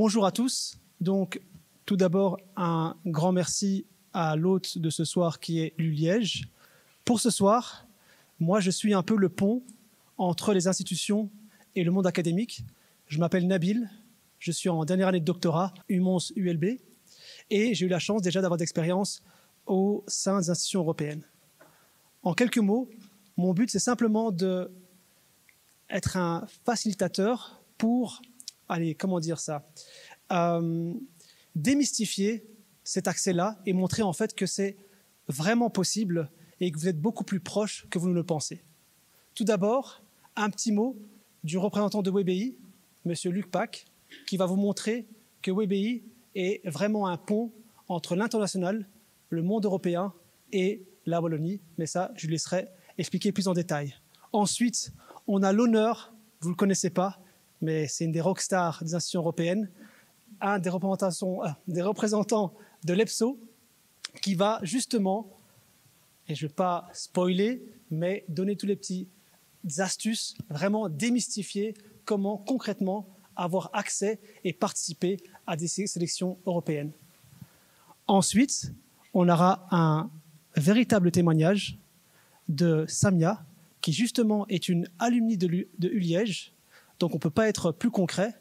Bonjour à tous. Donc, tout d'abord, un grand merci à l'hôte de ce soir qui est l'ULiège. Pour ce soir, moi, je suis un peu le pont entre les institutions et le monde académique. Je m'appelle Nabil, je suis en dernière année de doctorat, UMONS ULB, et j'ai eu la chance déjà d'avoir d'expérience au sein des institutions européennes. En quelques mots, mon but, c'est simplement d'être un facilitateur pour, démystifier cet accès-là et montrer en fait que c'est vraiment possible et que vous êtes beaucoup plus proche que vous ne le pensez. Tout d'abord, un petit mot du représentant de WBI, M. Luc Pack, qui va vous montrer que WBI est vraiment un pont entre l'international, le monde européen et la Wallonie. Mais ça, je lui laisserai expliquer plus en détail. Ensuite, on a l'honneur, vous ne le connaissez pas, mais c'est une des rockstars des institutions européennes, un des représentants de l'EPSO, qui va justement, et je ne vais pas spoiler, mais donner tous les petits astuces, vraiment démystifier comment concrètement avoir accès et participer à des sélections européennes. Ensuite, on aura un véritable témoignage de Samia, qui justement est une alumni de ULiège, donc on ne peut pas être plus concret.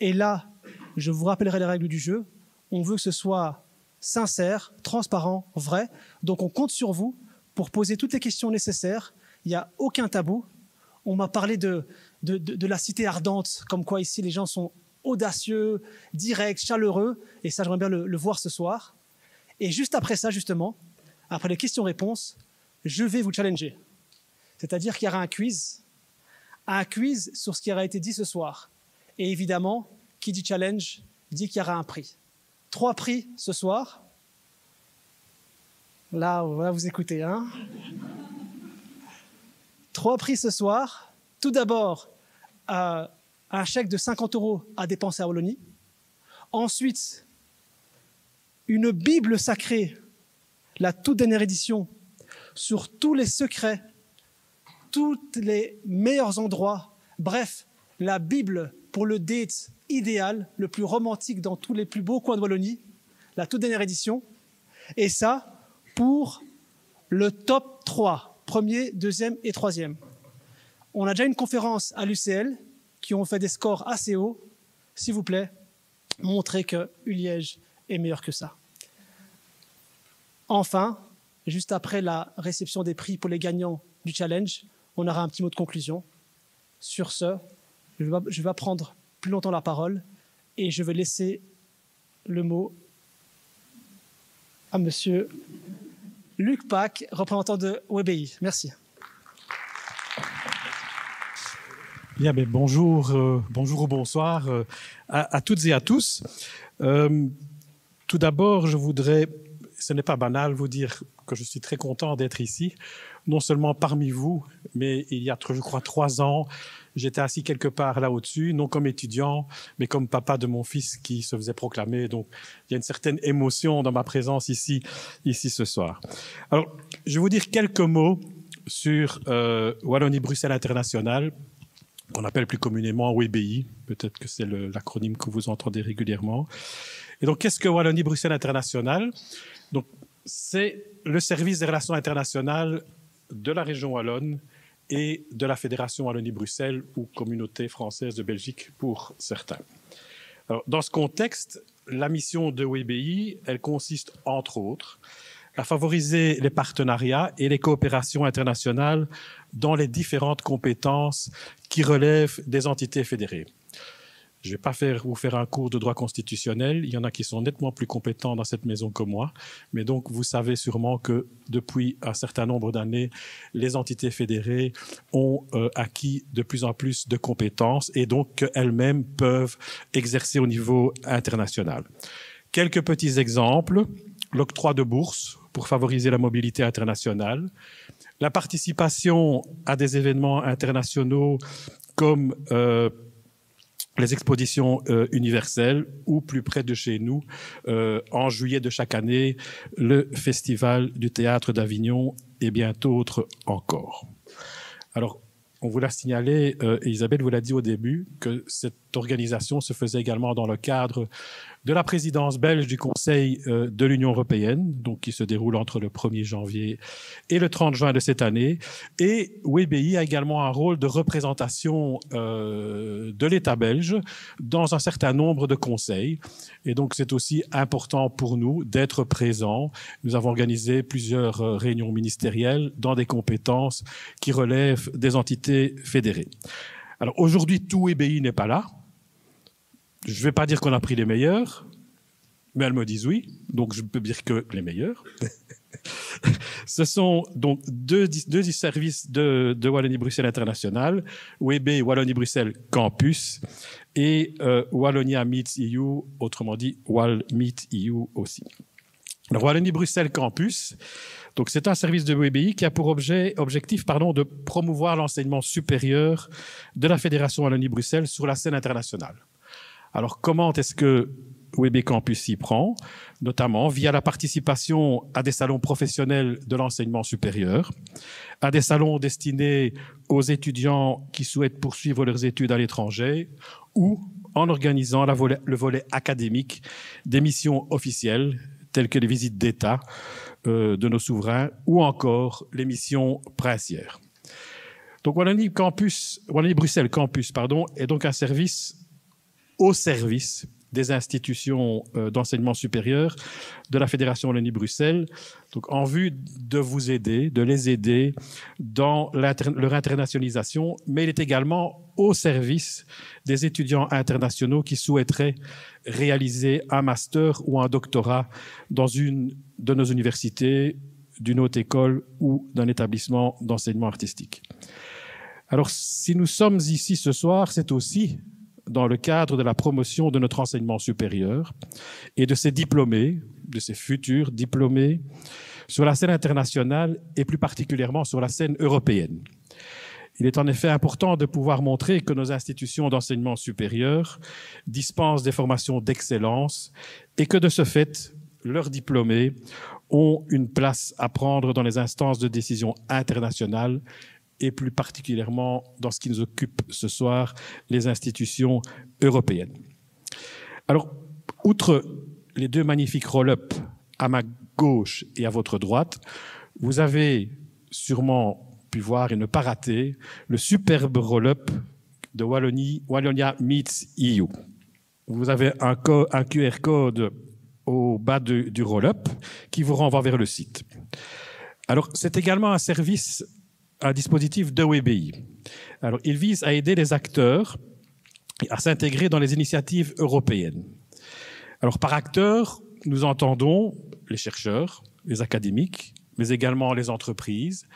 Et là, je vous rappellerai les règles du jeu. On veut que ce soit sincère, transparent, vrai. Donc on compte sur vous pour poser toutes les questions nécessaires. Il n'y a aucun tabou. On m'a parlé de la cité ardente, comme quoi ici les gens sont audacieux, directs, chaleureux. Et ça, j'aimerais bien le voir ce soir. Et juste après ça, justement, après les questions-réponses, je vais vous challenger. C'est-à-dire qu'il y aura un quiz sur ce qui aura été dit ce soir. Et évidemment, qui dit challenge dit qu'il y aura un prix. 3 prix ce soir. Là, vous écoutez, hein. 3 prix ce soir. Tout d'abord, un chèque de 50 € à dépenser à Wallonie. Ensuite, une Bible sacrée, la toute dernière édition, sur tous les secrets, tous les meilleurs endroits. Bref, la Bible pour le date idéal, le plus romantique dans tous les plus beaux coins de Wallonie, la toute dernière édition. Et ça, pour le top 3, premier, deuxième et troisième. On a déjà une conférence à l'UCL qui ont fait des scores assez hauts. S'il vous plaît, montrez que ULiège est meilleur que ça. Enfin, juste après la réception des prix pour les gagnants du challenge, on aura un petit mot de conclusion. Sur ce, je ne vais pas prendre plus longtemps la parole et je vais laisser le mot à Monsieur Luc Pack, représentant de WBI. Merci. Bien, mais bonjour ou bonsoir à toutes et à tous. Tout d'abord, je voudrais, ce n'est pas banal, vous dire que je suis très content d'être ici, non seulement parmi vous, mais il y a, je crois, 3 ans, j'étais assis quelque part là au-dessus, non comme étudiant, mais comme papa de mon fils qui se faisait proclamer. Donc, il y a une certaine émotion dans ma présence ici ce soir. Alors, je vais vous dire quelques mots sur Wallonie-Bruxelles International, qu'on appelle plus communément WBI. Peut-être que c'est l'acronyme que vous entendez régulièrement. Et donc, qu'est-ce que Wallonie-Bruxelles International? Donc, c'est le service des relations internationales de la région wallonne et de la Fédération Wallonie-Bruxelles ou Communauté française de Belgique pour certains. Alors, dans ce contexte, la mission de WBI, elle consiste, entre autres, à favoriser les partenariats et les coopérations internationales dans les différentes compétences qui relèvent des entités fédérées. Je ne vais pas vous faire un cours de droit constitutionnel. Il y en a qui sont nettement plus compétents dans cette maison que moi. Mais donc, vous savez sûrement que depuis un certain nombre d'années, les entités fédérées ont acquis de plus en plus de compétences et donc qu'elles-mêmes peuvent exercer au niveau international. Quelques petits exemples. L'octroi de bourses pour favoriser la mobilité internationale. La participation à des événements internationaux comme les expositions universelles ou plus près de chez nous, en juillet de chaque année, le Festival du théâtre d'Avignon et bien d'autres encore. Alors, on vous l'a signalé, et Isabelle vous l'a dit au début, que cette organisation se faisait également dans le cadre de la présidence belge du Conseil de l'Union européenne, donc qui se déroule entre le 1er janvier et le 30 juin de cette année. Et WBI a également un rôle de représentation de l'État belge dans un certain nombre de conseils. Et donc c'est aussi important pour nous d'être présents. Nous avons organisé plusieurs réunions ministérielles dans des compétences qui relèvent des entités fédérées. Alors aujourd'hui, tout WBI n'est pas là. Je ne vais pas dire qu'on a pris les meilleurs, mais elles me disent oui, donc je peux dire que les meilleurs. Ce sont donc deux services de Wallonie-Bruxelles International, WB Wallonie-Bruxelles Campus et Wallonia Meets EU, autrement dit Wal Meet EU aussi. Alors Wallonie-Bruxelles Campus, donc c'est un service de WBI qui a pour objectif de promouvoir l'enseignement supérieur de la Fédération Wallonie-Bruxelles sur la scène internationale. Alors, comment est-ce que WB Campus s'y prend? Notamment via la participation à des salons professionnels de l'enseignement supérieur, à des salons destinés aux étudiants qui souhaitent poursuivre leurs études à l'étranger, ou en organisant le volet académique des missions officielles, telles que les visites d'État de nos souverains, ou encore les missions princières. Donc, Wallonie-Bruxelles Campus, est donc un service au service des institutions d'enseignement supérieur de la Fédération Wallonie-Bruxelles, donc en vue de vous aider, de les aider dans leur internationalisation, mais il est également au service des étudiants internationaux qui souhaiteraient réaliser un master ou un doctorat dans une de nos universités, d'une haute école ou d'un établissement d'enseignement artistique. Alors, si nous sommes ici ce soir, c'est aussi dans le cadre de la promotion de notre enseignement supérieur et de ses diplômés, de ses futurs diplômés, sur la scène internationale et plus particulièrement sur la scène européenne. Il est en effet important de pouvoir montrer que nos institutions d'enseignement supérieur dispensent des formations d'excellence et que de ce fait, leurs diplômés ont une place à prendre dans les instances de décision internationales et plus particulièrement dans ce qui nous occupe ce soir, les institutions européennes. Alors, outre les deux magnifiques roll-up à ma gauche et à votre droite, vous avez sûrement pu voir et ne pas rater le superbe roll-up de Wallonia Meets EU. Vous avez un QR code au bas du roll-up qui vous renvoie vers le site. Alors, c'est également un dispositif de WBI. Alors, il vise à aider les acteurs à s'intégrer dans les initiatives européennes. Alors, par acteurs, nous entendons les chercheurs, les académiques, mais également les entreprises,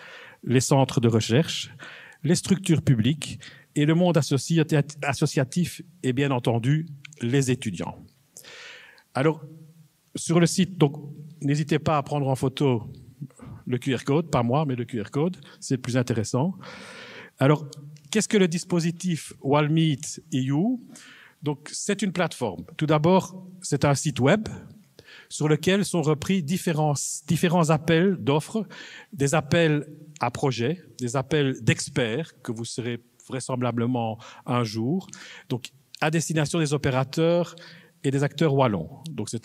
les centres de recherche, les structures publiques et le monde associatif et bien entendu les étudiants. Alors, sur le site, donc, n'hésitez pas à prendre en photo le QR code, pas moi, mais le QR code, c'est le plus intéressant. Alors, qu'est-ce que le dispositif WalMeet EU? Donc, c'est une plateforme. Tout d'abord, c'est un site web sur lequel sont repris différents appels d'offres, des appels à projets, des appels d'experts que vous serez vraisemblablement un jour, donc à destination des opérateurs et des acteurs wallons. Donc ce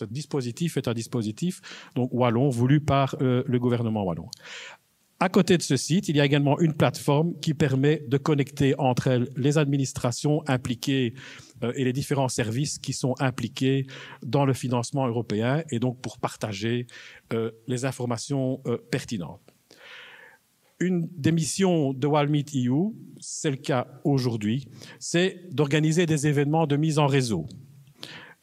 dispositif est un dispositif donc wallon voulu par le gouvernement wallon. À côté de ce site, il y a également une plateforme qui permet de connecter entre elles les administrations impliquées et les différents services qui sont impliqués dans le financement européen et donc pour partager les informations pertinentes. Une des missions de WalMeet EU, c'est le cas aujourd'hui, c'est d'organiser des événements de mise en réseau.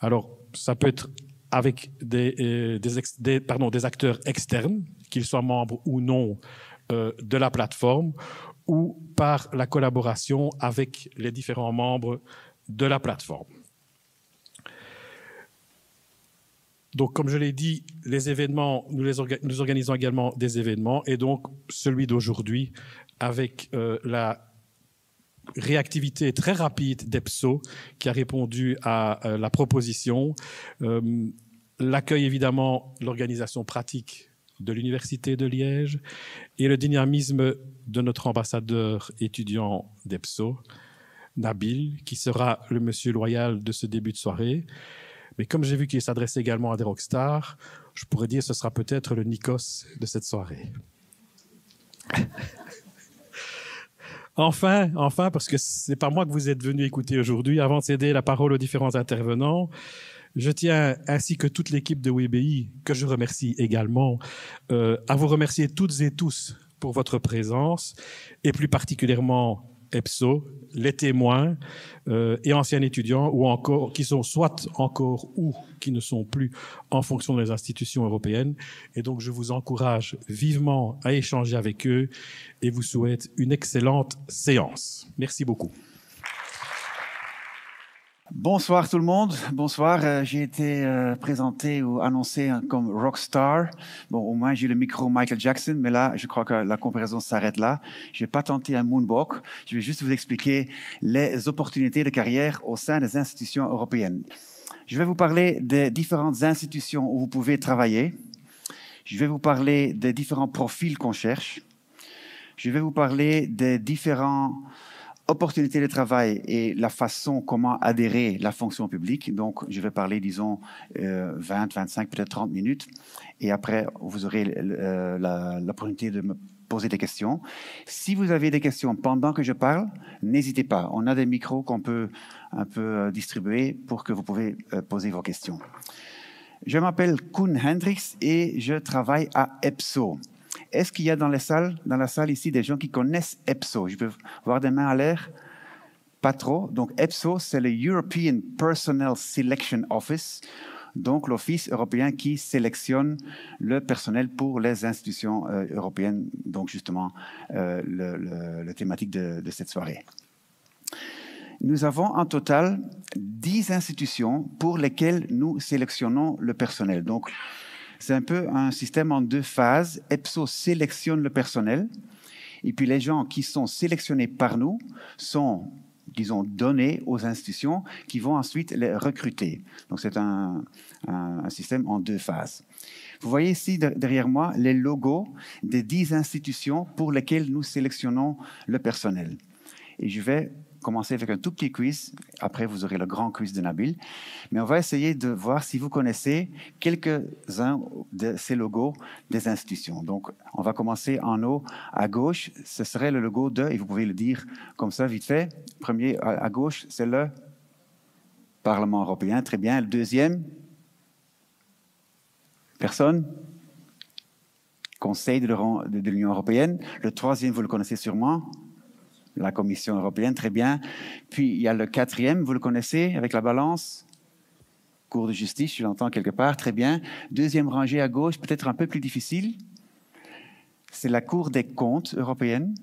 Alors, ça peut être avec des acteurs externes, qu'ils soient membres ou non de la plateforme, ou par la collaboration avec les différents membres de la plateforme. Donc, comme je l'ai dit, les événements, nous organisons également des événements, et donc celui d'aujourd'hui, avec la réactivité très rapide d'EPSO, qui a répondu à la proposition, l'accueil évidemment, l'organisation pratique de l'Université de Liège et le dynamisme de notre ambassadeur étudiant d'EPSO, Nabil, qui sera le monsieur loyal de ce début de soirée. Mais comme j'ai vu qu'il s'adresse également à des rockstars, je pourrais dire que ce sera peut-être le Nikos de cette soirée. Enfin, parce que ce n'est pas moi que vous êtes venu écouter aujourd'hui, avant de céder la parole aux différents intervenants, je tiens, ainsi que toute l'équipe de WBI, que je remercie également, à vous remercier toutes et tous pour votre présence, et plus particulièrement EPSO, les témoins et anciens étudiants, ou encore qui sont soit encore ou qui ne sont plus en fonction des institutions européennes. Et donc, je vous encourage vivement à échanger avec eux et vous souhaite une excellente séance. Merci beaucoup. Bonsoir tout le monde. Bonsoir. J'ai été présenté ou annoncé comme rockstar. Bon, au moins j'ai le micro Michael Jackson, mais là, je crois que la comparaison s'arrête là. Je vais pas tenter un moonwalk. Je vais juste vous expliquer les opportunités de carrière au sein des institutions européennes. Je vais vous parler des différentes institutions où vous pouvez travailler. Je vais vous parler des différents profils qu'on cherche. Je vais vous parler des différents opportunités de travail et la façon comment adhérer à la fonction publique. Donc, je vais parler, disons, 20, 25, peut-être 30 minutes. Et après, vous aurez l'opportunité de me poser des questions. Si vous avez des questions pendant que je parle, n'hésitez pas. On a des micros qu'on peut un peu distribuer pour que vous pouvez poser vos questions. Je m'appelle Koen Hendricks et je travaille à EPSO. Est-ce qu'il y a dans la salle ici des gens qui connaissent EPSO? Je peux voir des mains à l'air? Pas trop. Donc, EPSO, c'est le European Personnel Selection Office, donc l'office européen qui sélectionne le personnel pour les institutions européennes, donc justement la thématique de cette soirée. Nous avons en total 10 institutions pour lesquelles nous sélectionnons le personnel. Donc, c'est un peu un système en deux phases. EPSO sélectionne le personnel et puis les gens qui sont sélectionnés par nous sont, disons, donnés aux institutions qui vont ensuite les recruter. Donc, c'est un système en deux phases. Vous voyez ici derrière moi les logos des 10 institutions pour lesquelles nous sélectionnons le personnel. Et je vais commencer avec un tout petit quiz. Après, vous aurez le grand quiz de Nabil. Mais on va essayer de voir si vous connaissez quelques-uns de ces logos des institutions. Donc, on va commencer en haut à gauche. Ce serait le logo de, et vous pouvez le dire comme ça vite fait. Premier à gauche, c'est le Parlement européen. Très bien. Le deuxième, personne? Conseil de l'Union européenne. Le troisième, vous le connaissez sûrement. La Commission européenne, très bien. Puis, il y a le quatrième, vous le connaissez, avec la balance. Cour de justice, je l'entends quelque part, très bien. Deuxième rangée à gauche, peut-être un peu plus difficile. C'est la Cour des comptes européenne.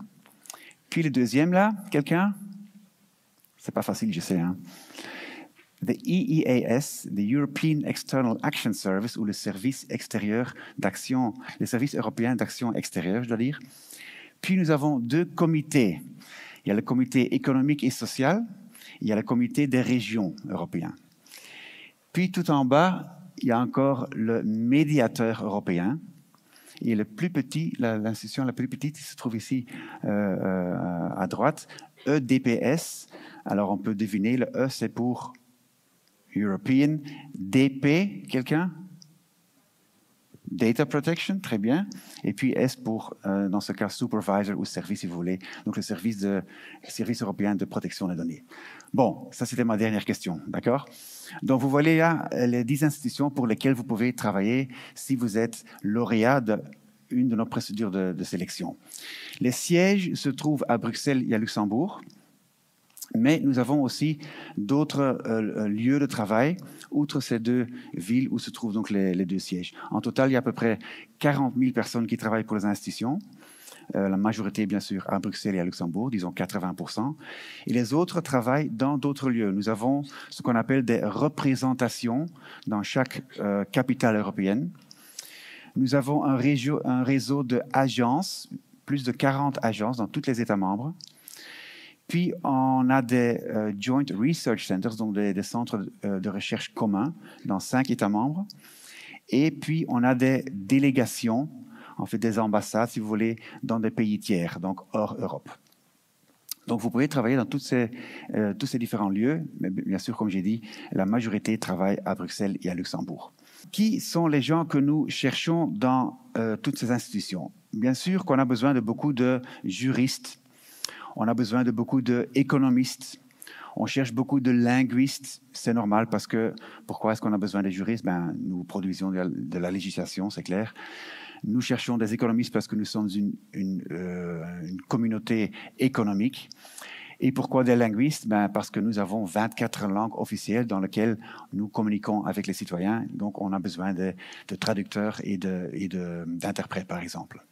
Puis le deuxième, là, quelqu'un? C'est pas facile, je sais. Hein? The EEAS, the European External Action Service, ou le service extérieur d'action, le service européen d'action extérieure, je dois dire. Puis nous avons 2 comités. Il y a le comité économique et social, il y a le comité des régions européens. Puis tout en bas, il y a encore le médiateur européen. Et le plus petit, l'institution la plus petite se trouve ici à droite, EDPS. Alors on peut deviner, le E c'est pour European. DP, quelqu'un? Data Protection, très bien. Et puis S pour, dans ce cas, Supervisor ou service, si vous voulez. Donc, le service européen de protection des données. Bon, ça, c'était ma dernière question, d'accord? Donc, vous voyez là les 10 institutions pour lesquelles vous pouvez travailler si vous êtes lauréat d'une de nos procédures de sélection. Les sièges se trouvent à Bruxelles et à Luxembourg. Mais nous avons aussi d'autres lieux de travail, outre ces 2 villes où se trouvent donc les 2 sièges. En total, il y a à peu près 40 000 personnes qui travaillent pour les institutions. La majorité, bien sûr, à Bruxelles et à Luxembourg, disons 80%. Et les autres travaillent dans d'autres lieux. Nous avons ce qu'on appelle des représentations dans chaque capitale européenne. Nous avons un réseau d'agences, plus de 40 agences dans tous les États membres. Puis, on a des Joint Research Centers, donc des centres de recherche communs dans 5 États membres. Et puis, on a des délégations, en fait des ambassades, si vous voulez, dans des pays tiers, donc hors Europe. Donc, vous pouvez travailler dans tous ces différents lieux, mais bien sûr, comme j'ai dit, la majorité travaille à Bruxelles et à Luxembourg. Qui sont les gens que nous cherchons dans toutes ces institutions? Bien sûr qu'on a besoin de beaucoup de juristes, on a besoin de beaucoup d'économistes, on cherche beaucoup de linguistes, c'est normal parce que pourquoi est-ce qu'on a besoin des juristes? Nous produisons de la législation, c'est clair. Nous cherchons des économistes parce que nous sommes une communauté économique. Et pourquoi des linguistes? Parce que nous avons 24 langues officielles dans lesquelles nous communiquons avec les citoyens. Donc, on a besoin de traducteurs et d'interprètes, par exemple.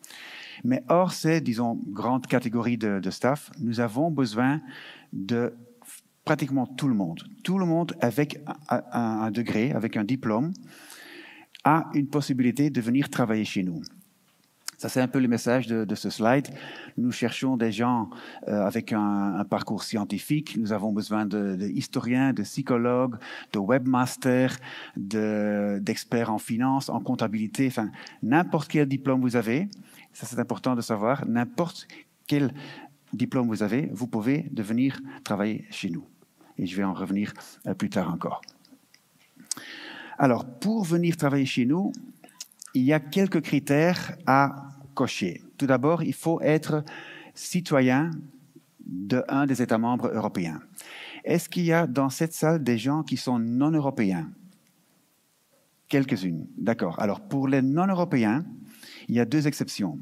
Mais hors ces, disons, grandes catégories de staff, nous avons besoin de pratiquement tout le monde. Tout le monde avec un degré, avec un diplôme, a une possibilité de venir travailler chez nous. Ça, c'est un peu le message de ce slide. Nous cherchons des gens avec un parcours scientifique. Nous avons besoin de historiens, de psychologues, de webmasters, d'experts en finance, en comptabilité. Enfin, n'importe quel diplôme vous avez, ça c'est important de savoir, n'importe quel diplôme vous avez, vous pouvez venir travailler chez nous. Et je vais en revenir plus tard encore. Alors, pour venir travailler chez nous, il y a quelques critères à cocher. Tout d'abord, il faut être citoyen d'un des États membres européens. Est-ce qu'il y a dans cette salle des gens qui sont non européens? Quelques-unes, d'accord. Alors, pour les non européens, il y a deux exceptions.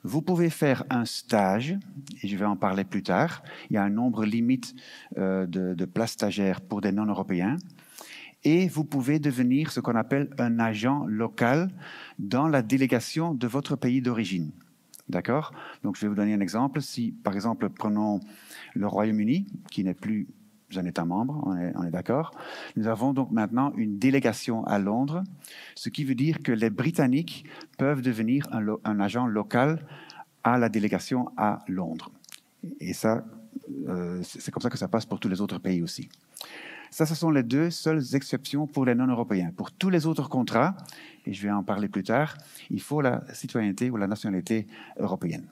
Vous pouvez faire un stage, et je vais en parler plus tard. Il y a un nombre limite de places stagiaires pour des non européens. Et vous pouvez devenir ce qu'on appelle un agent local dans la délégation de votre pays d'origine. D'accord? Donc, je vais vous donner un exemple. Si, par exemple, prenons le Royaume-Uni, qui n'est plus un État membre, on est d'accord. Nous avons donc maintenant une délégation à Londres, ce qui veut dire que les Britanniques peuvent devenir un agent local à la délégation à Londres. Et ça, c'est comme ça que ça passe pour tous les autres pays aussi. Ça, ce sont les deux seules exceptions pour les non-européens. Pour tous les autres contrats, et je vais en parler plus tard, il faut la citoyenneté ou la nationalité européenne.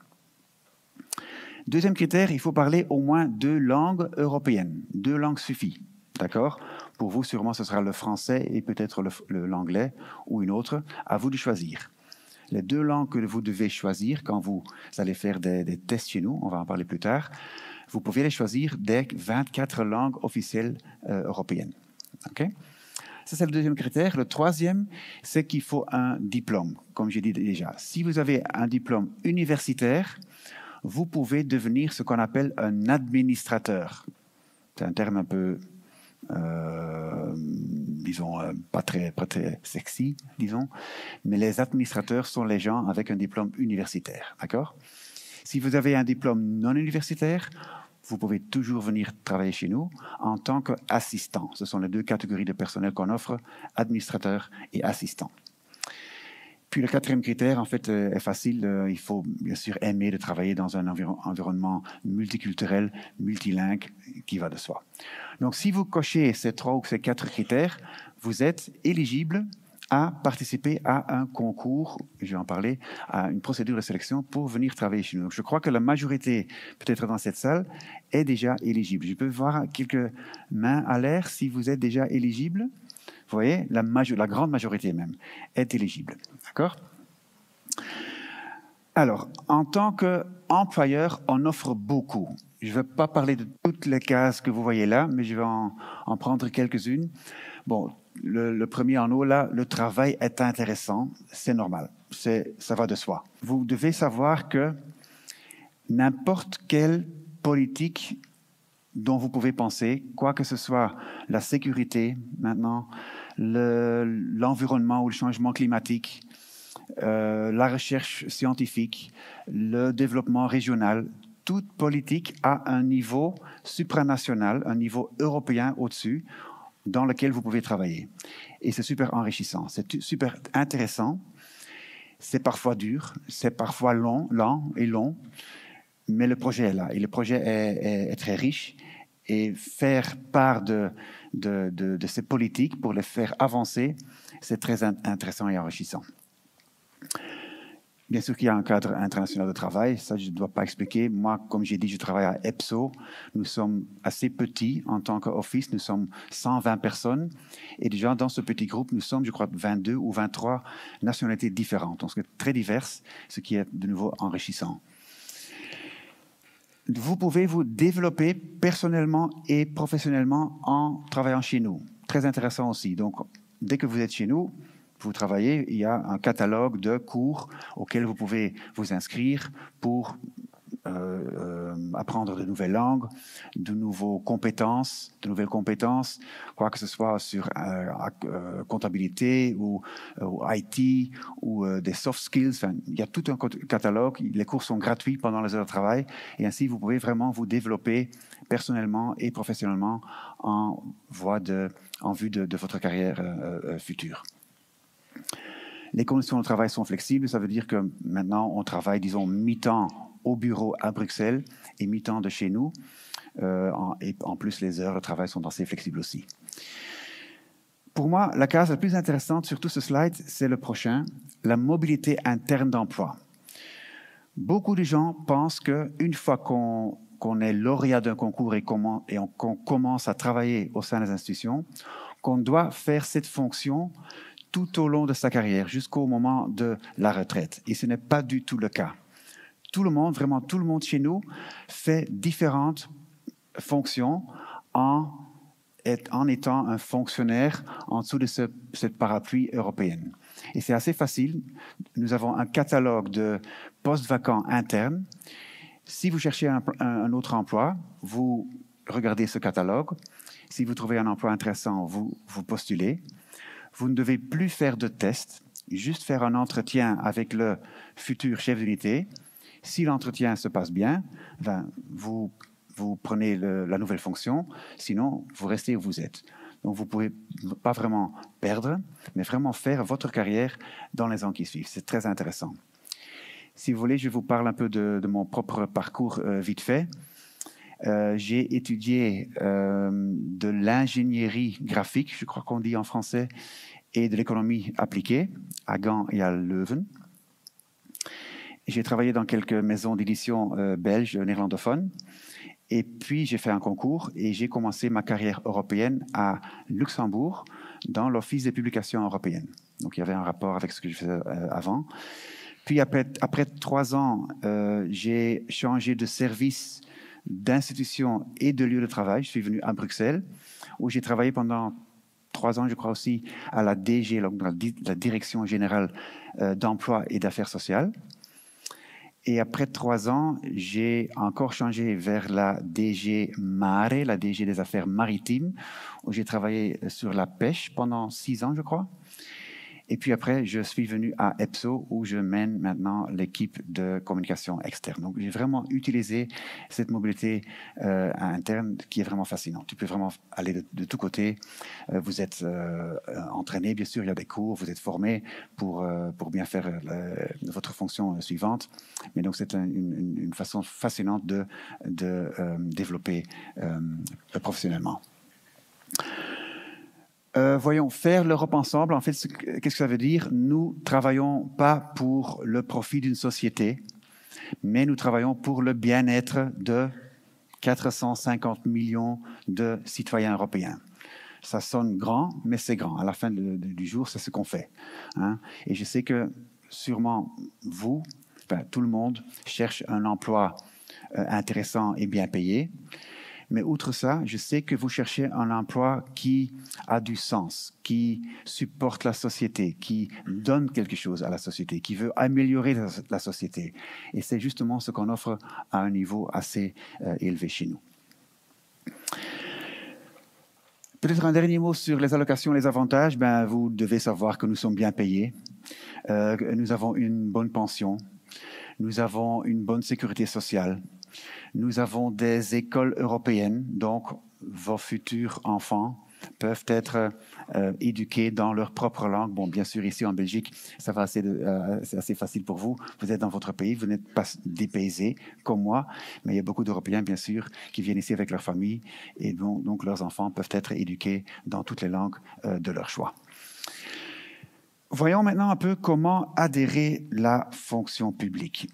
Deuxième critère, il faut parler au moins 2 langues européennes. 2 langues suffit, d'accord? Pour vous, sûrement, ce sera le français et peut-être l'anglais ou une autre. À vous de choisir. Les 2 langues que vous devez choisir quand vous allez faire des tests chez nous, on va en parler plus tard, vous pouvez les choisir des 24 langues officielles européennes. Okay? Ça, c'est le deuxième critère. Le troisième, c'est qu'il faut un diplôme, comme j'ai dit déjà. Si vous avez un diplôme universitaire, vous pouvez devenir ce qu'on appelle un administrateur. C'est un terme un peu, disons, pas très sexy, disons, mais les administrateurs sont les gens avec un diplôme universitaire, d'accord? Si vous avez un diplôme non universitaire, vous pouvez toujours venir travailler chez nous en tant qu'assistant. Ce sont les 2 catégories de personnel qu'on offre, administrateur et assistant. Puis le 4e critère, en fait, est facile. Il faut bien sûr aimer de travailler dans un environnement multiculturel, multilingue, qui va de soi. Donc, si vous cochez ces 3 ou ces 4 critères, vous êtes éligible à participer à un concours, je vais en parler, à une procédure de sélection pour venir travailler chez nous. Donc, je crois que la majorité, peut-être dans cette salle, est déjà éligible. Je peux voir quelques mains à l'air si vous êtes déjà éligible. Vous voyez, la grande majorité même est éligible. D'accord? Alors, en tant qu'employeur, on offre beaucoup. Je ne vais pas parler de toutes les cases que vous voyez là, mais je vais en prendre quelques-unes. Bon, le premier en haut, là, le travail est intéressant, c'est normal, ça va de soi. Vous devez savoir que n'importe quelle politique dont vous pouvez penser, quoi que ce soit la sécurité maintenant, l'environnement ou le changement climatique, la recherche scientifique, le développement régional, toute politique a un niveau supranational, un niveau européen au-dessus, dans lequel vous pouvez travailler. Et c'est super enrichissant, c'est super intéressant, c'est parfois dur, c'est parfois lent et long, mais le projet est là, et le projet est très riche, et faire part de ces politiques pour les faire avancer, c'est très intéressant et enrichissant. Bien sûr qu'il y a un cadre international de travail, ça je ne dois pas expliquer. Moi, comme j'ai dit, je travaille à EPSO. Nous sommes assez petits en tant qu'office, nous sommes 120 personnes. Et déjà, dans ce petit groupe, nous sommes, je crois, 22 ou 23 nationalités différentes. Donc, c'est très divers, ce qui est de nouveau enrichissant. Vous pouvez vous développer personnellement et professionnellement en travaillant chez nous. Très intéressant aussi. Donc, dès que vous êtes chez nous, vous travaillez, il y a un catalogue de cours auxquels vous pouvez vous inscrire pour apprendre de nouvelles langues, de nouvelles compétences, quoi que ce soit sur comptabilité ou IT ou des soft skills. Enfin, il y a tout un catalogue. Les cours sont gratuits pendant les heures de travail et ainsi vous pouvez vraiment vous développer personnellement et professionnellement en vue de votre carrière future. Les conditions de travail sont flexibles, ça veut dire que maintenant on travaille, disons, mi-temps au bureau à Bruxelles et mi-temps de chez nous. Et en plus, les heures de travail sont assez flexibles aussi. Pour moi, la case la plus intéressante sur tout ce slide, c'est le prochain, la mobilité interne d'emploi. Beaucoup de gens pensent qu'une fois qu'on est lauréat d'un concours et qu'on commence à travailler au sein des institutions, qu'on doit faire cette fonction tout au long de sa carrière, jusqu'au moment de la retraite. Et ce n'est pas du tout le cas. Tout le monde, vraiment tout le monde chez nous, fait différentes fonctions en étant un fonctionnaire en dessous de cette parapluie européenne. Et c'est assez facile. Nous avons un catalogue de postes vacants internes. Si vous cherchez un autre emploi, vous regardez ce catalogue. Si vous trouvez un emploi intéressant, vous postulez. Vous ne devez plus faire de tests, juste faire un entretien avec le futur chef d'unité. Si l'entretien se passe bien, vous prenez la nouvelle fonction, sinon vous restez où vous êtes. Donc vous ne pouvez pas vraiment perdre, mais vraiment faire votre carrière dans les ans qui suivent. C'est très intéressant. Si vous voulez, je vous parle un peu de mon propre parcours vite fait. J'ai étudié de l'ingénierie graphique, je crois qu'on dit en français, et de l'économie appliquée à Gand et à Leuven. J'ai travaillé dans quelques maisons d'édition belges néerlandophones. Et puis, j'ai fait un concours et j'ai commencé ma carrière européenne à Luxembourg, dans l'Office des publications européennes. Donc, il y avait un rapport avec ce que je faisais avant. Puis, après 3 ans, j'ai changé de service, d'institution et de lieu de travail. Je suis venu à Bruxelles, où j'ai travaillé pendant 3 ans, je crois aussi, à la DG, la Direction générale d'emploi et d'affaires sociales. Et après 3 ans, j'ai encore changé vers la DG Mare, la DG des affaires maritimes, où j'ai travaillé sur la pêche pendant 6 ans, je crois. Et puis après, je suis venu à EPSO, où je mène maintenant l'équipe de communication externe. Donc, j'ai vraiment utilisé cette mobilité interne qui est vraiment fascinante. Tu peux vraiment aller de tous côtés. Vous êtes entraîné, bien sûr, il y a des cours, vous êtes formé pour bien faire votre fonction suivante. Mais donc, c'est une façon fascinante de développer professionnellement. Voyons, faire l'Europe ensemble, en fait, qu'est-ce que ça veut dire? Nous ne travaillons pas pour le profit d'une société, mais nous travaillons pour le bien-être de 450 millions de citoyens européens. Ça sonne grand, mais c'est grand. À la fin du jour, c'est ce qu'on fait. Hein? Et je sais que sûrement vous, tout le monde, cherche un emploi intéressant et bien payé. Mais outre ça, je sais que vous cherchez un emploi qui a du sens, qui supporte la société, qui donne quelque chose à la société, qui veut améliorer la société. Et c'est justement ce qu'on offre à un niveau assez élevé chez nous. Peut-être un dernier mot sur les allocations et les avantages. Vous devez savoir que nous sommes bien payés. Nous avons une bonne pension. Nous avons une bonne sécurité sociale. Nous avons des écoles européennes, donc vos futurs enfants peuvent être éduqués dans leur propre langue. Bon, bien sûr, ici en Belgique, ça va c'est assez facile pour vous. Vous êtes dans votre pays, vous n'êtes pas dépaysés comme moi, mais il y a beaucoup d'Européens, bien sûr, qui viennent ici avec leur famille et donc leurs enfants peuvent être éduqués dans toutes les langues de leur choix. Voyons maintenant un peu comment adhérer la fonction publique.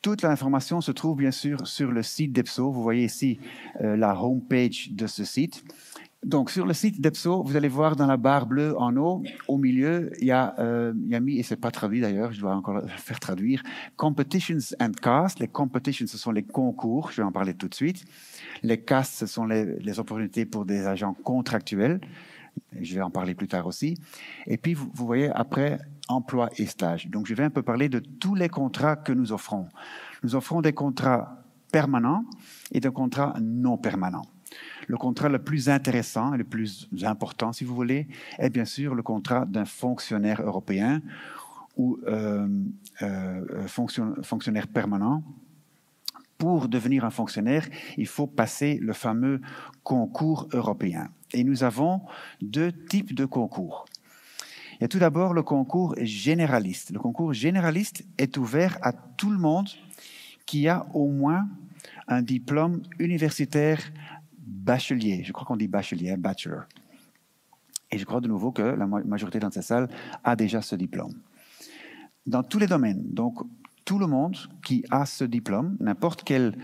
Toute l'information se trouve bien sûr sur le site d'EPSO. Vous voyez ici la homepage de ce site. Donc, sur le site d'EPSO, vous allez voir dans la barre bleue en haut, au milieu, il y a mis, et ce n'est pas traduit d'ailleurs, je dois encore le faire traduire, Competitions and Casts. Les competitions, ce sont les concours, je vais en parler tout de suite. Les casts, ce sont les opportunités pour des agents contractuels. Je vais en parler plus tard aussi. Et puis, vous voyez après, emploi et stage. Donc, je vais un peu parler de tous les contrats que nous offrons. Nous offrons des contrats permanents et des contrats non permanents. Le contrat le plus intéressant et le plus important, si vous voulez, est bien sûr le contrat d'un fonctionnaire européen ou fonctionnaire permanent. Pour devenir un fonctionnaire, il faut passer le fameux concours européen. Et nous avons deux types de concours. Il y a tout d'abord le concours généraliste. Le concours généraliste est ouvert à tout le monde qui a au moins un diplôme universitaire bachelier. Je crois qu'on dit bachelier, bachelor. Et je crois de nouveau que la majorité dans cette salle a déjà ce diplôme. Dans tous les domaines, donc tout le monde qui a ce diplôme, n'importe quelle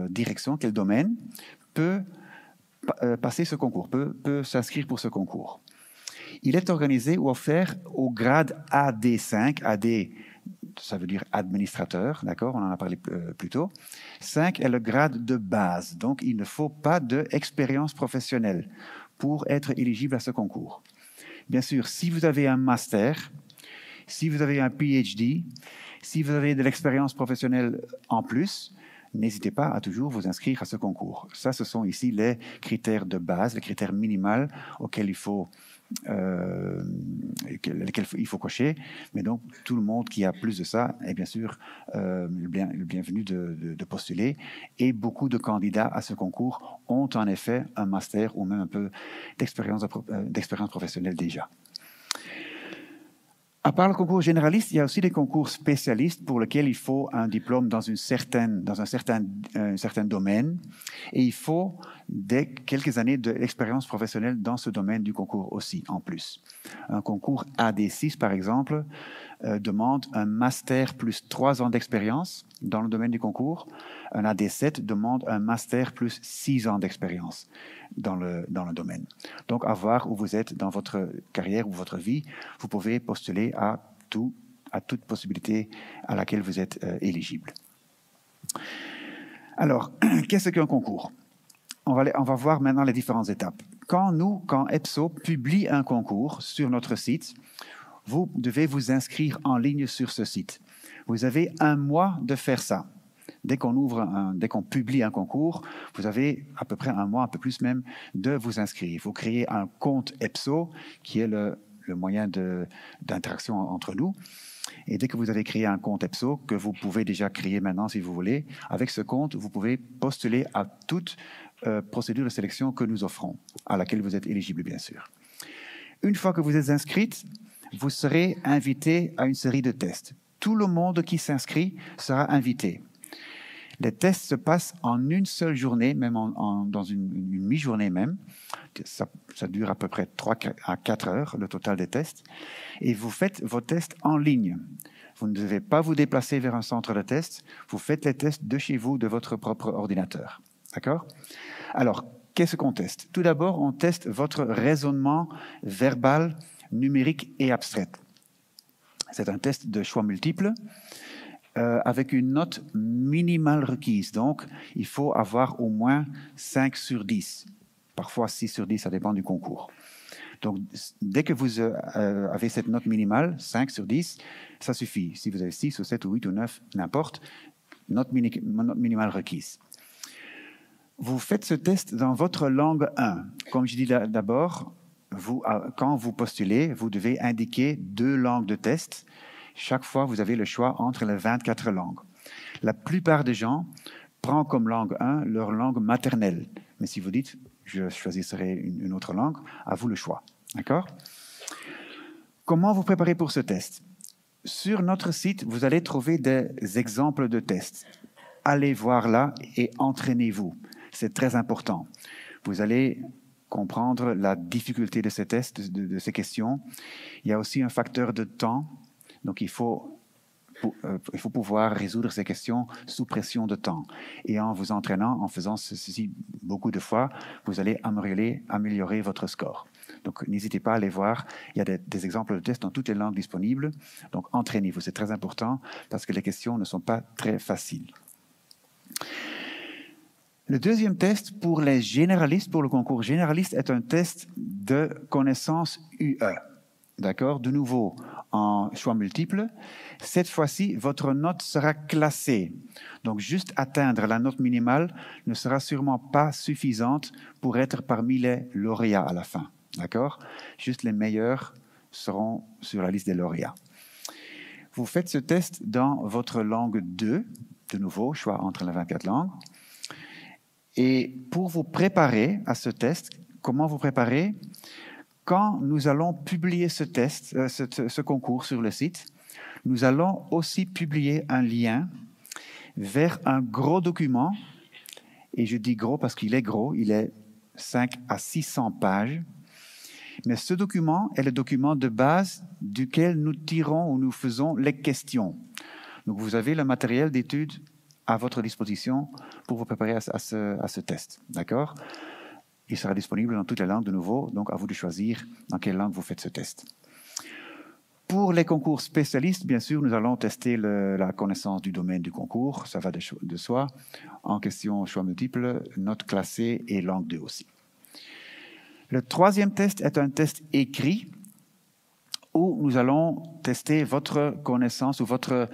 direction, quel domaine, peut passer ce concours, peut s'inscrire pour ce concours. Il est organisé ou offert au grade AD5. AD, ça veut dire administrateur, d'accord? On en a parlé plus tôt. 5 est le grade de base, donc il ne faut pas d'expérience professionnelle pour être éligible à ce concours. Bien sûr, si vous avez un master, si vous avez un PhD, si vous avez de l'expérience professionnelle en plus, n'hésitez pas à toujours vous inscrire à ce concours. Ça, ce sont ici les critères de base, les critères minimaux auxquels il faut cocher. Mais donc, tout le monde qui a plus de ça est bien sûr le bienvenu de postuler. Et beaucoup de candidats à ce concours ont en effet un master ou même un peu d'expérience professionnelle déjà. À part le concours généraliste, il y a aussi des concours spécialistes pour lesquels il faut un diplôme dans un certain domaine et il faut quelques années d'expérience professionnelle dans ce domaine du concours aussi, en plus. Un concours AD6, par exemple, demande un master plus 3 ans d'expérience dans le domaine du concours. Un AD7 demande un master plus 6 ans d'expérience dans le domaine. Donc, à voir où vous êtes dans votre carrière ou votre vie, vous pouvez postuler à toute possibilité à laquelle vous êtes éligible. Alors, qu'est-ce qu'un concours? On va voir maintenant les différentes étapes. Quand EPSO publie un concours sur notre site, vous devez vous inscrire en ligne sur ce site. Vous avez 1 mois de faire ça. Dès qu'on publie un concours, vous avez à peu près 1 mois, un peu plus même, de vous inscrire. Il faut créer un compte EPSO, qui est le moyen d'interaction entre nous. Et dès que vous avez créé un compte EPSO, que vous pouvez déjà créer maintenant si vous voulez, avec ce compte, vous pouvez postuler à toute procédure de sélection que nous offrons, à laquelle vous êtes éligible, bien sûr. Une fois que vous êtes inscrite, vous serez invité à une série de tests. Tout le monde qui s'inscrit sera invité. Les tests se passent en une seule journée, même dans une mi-journée même. Ça dure à peu près 3 à 4 heures, le total des tests. Et vous faites vos tests en ligne. Vous ne devez pas vous déplacer vers un centre de tests. Vous faites les tests de chez vous, de votre propre ordinateur. D'accord? Alors, qu'est-ce qu'on teste? Tout d'abord, on teste votre raisonnement verbal, numérique et abstrait. C'est un test de choix multiples. Avec une note minimale requise. Donc, il faut avoir au moins 5 sur 10. Parfois 6 sur 10, ça dépend du concours. Donc, dès que vous avez cette note minimale, 5 sur 10, ça suffit. Si vous avez 6 ou 7 ou 8 ou 9, n'importe, note minimale requise. Vous faites ce test dans votre langue 1. Comme je dis d'abord, quand vous postulez, vous devez indiquer 2 langues de test. Chaque fois, vous avez le choix entre les 24 langues. La plupart des gens prennent comme langue 1 leur langue maternelle. Mais si vous dites, je choisirai une autre langue. À vous le choix. D'accord? Comment vous préparer pour ce test? Sur notre site, vous allez trouver des exemples de tests. Allez voir là et entraînez-vous. C'est très important. Vous allez comprendre la difficulté de ces tests, de ces questions. Il y a aussi un facteur de temps. Donc, il faut pouvoir résoudre ces questions sous pression de temps. Et en vous entraînant, en faisant ceci beaucoup de fois, vous allez améliorer votre score. Donc, n'hésitez pas à aller voir. Il y a des exemples de tests dans toutes les langues disponibles. Donc, entraînez-vous. C'est très important parce que les questions ne sont pas très faciles. Le deuxième test pour les généralistes, pour le concours généraliste, est un test de connaissance UE. D'accord? De nouveau, en choix multiple. Cette fois-ci, votre note sera classée. Donc, juste atteindre la note minimale ne sera sûrement pas suffisante pour être parmi les lauréats à la fin. D'accord? Juste les meilleurs seront sur la liste des lauréats. Vous faites ce test dans votre langue 2. De nouveau, choix entre les 24 langues. Et pour vous préparer à ce test, comment vous préparer? Quand nous allons publier ce test, ce concours sur le site, nous allons aussi publier un lien vers un gros document. Et je dis gros parce qu'il est gros, il est 5 à 600 pages. Mais ce document est le document de base duquel nous tirons ou nous faisons les questions. Donc vous avez le matériel d'étude à votre disposition pour vous préparer à ce test. D'accord? Il sera disponible dans toutes les langues de nouveau, donc à vous de choisir dans quelle langue vous faites ce test. Pour les concours spécialistes, bien sûr, nous allons tester la connaissance du domaine du concours, ça va de soi. En question choix multiple, notes classées et langue 2 aussi. Le troisième test est un test écrit où nous allons tester votre connaissance ou votre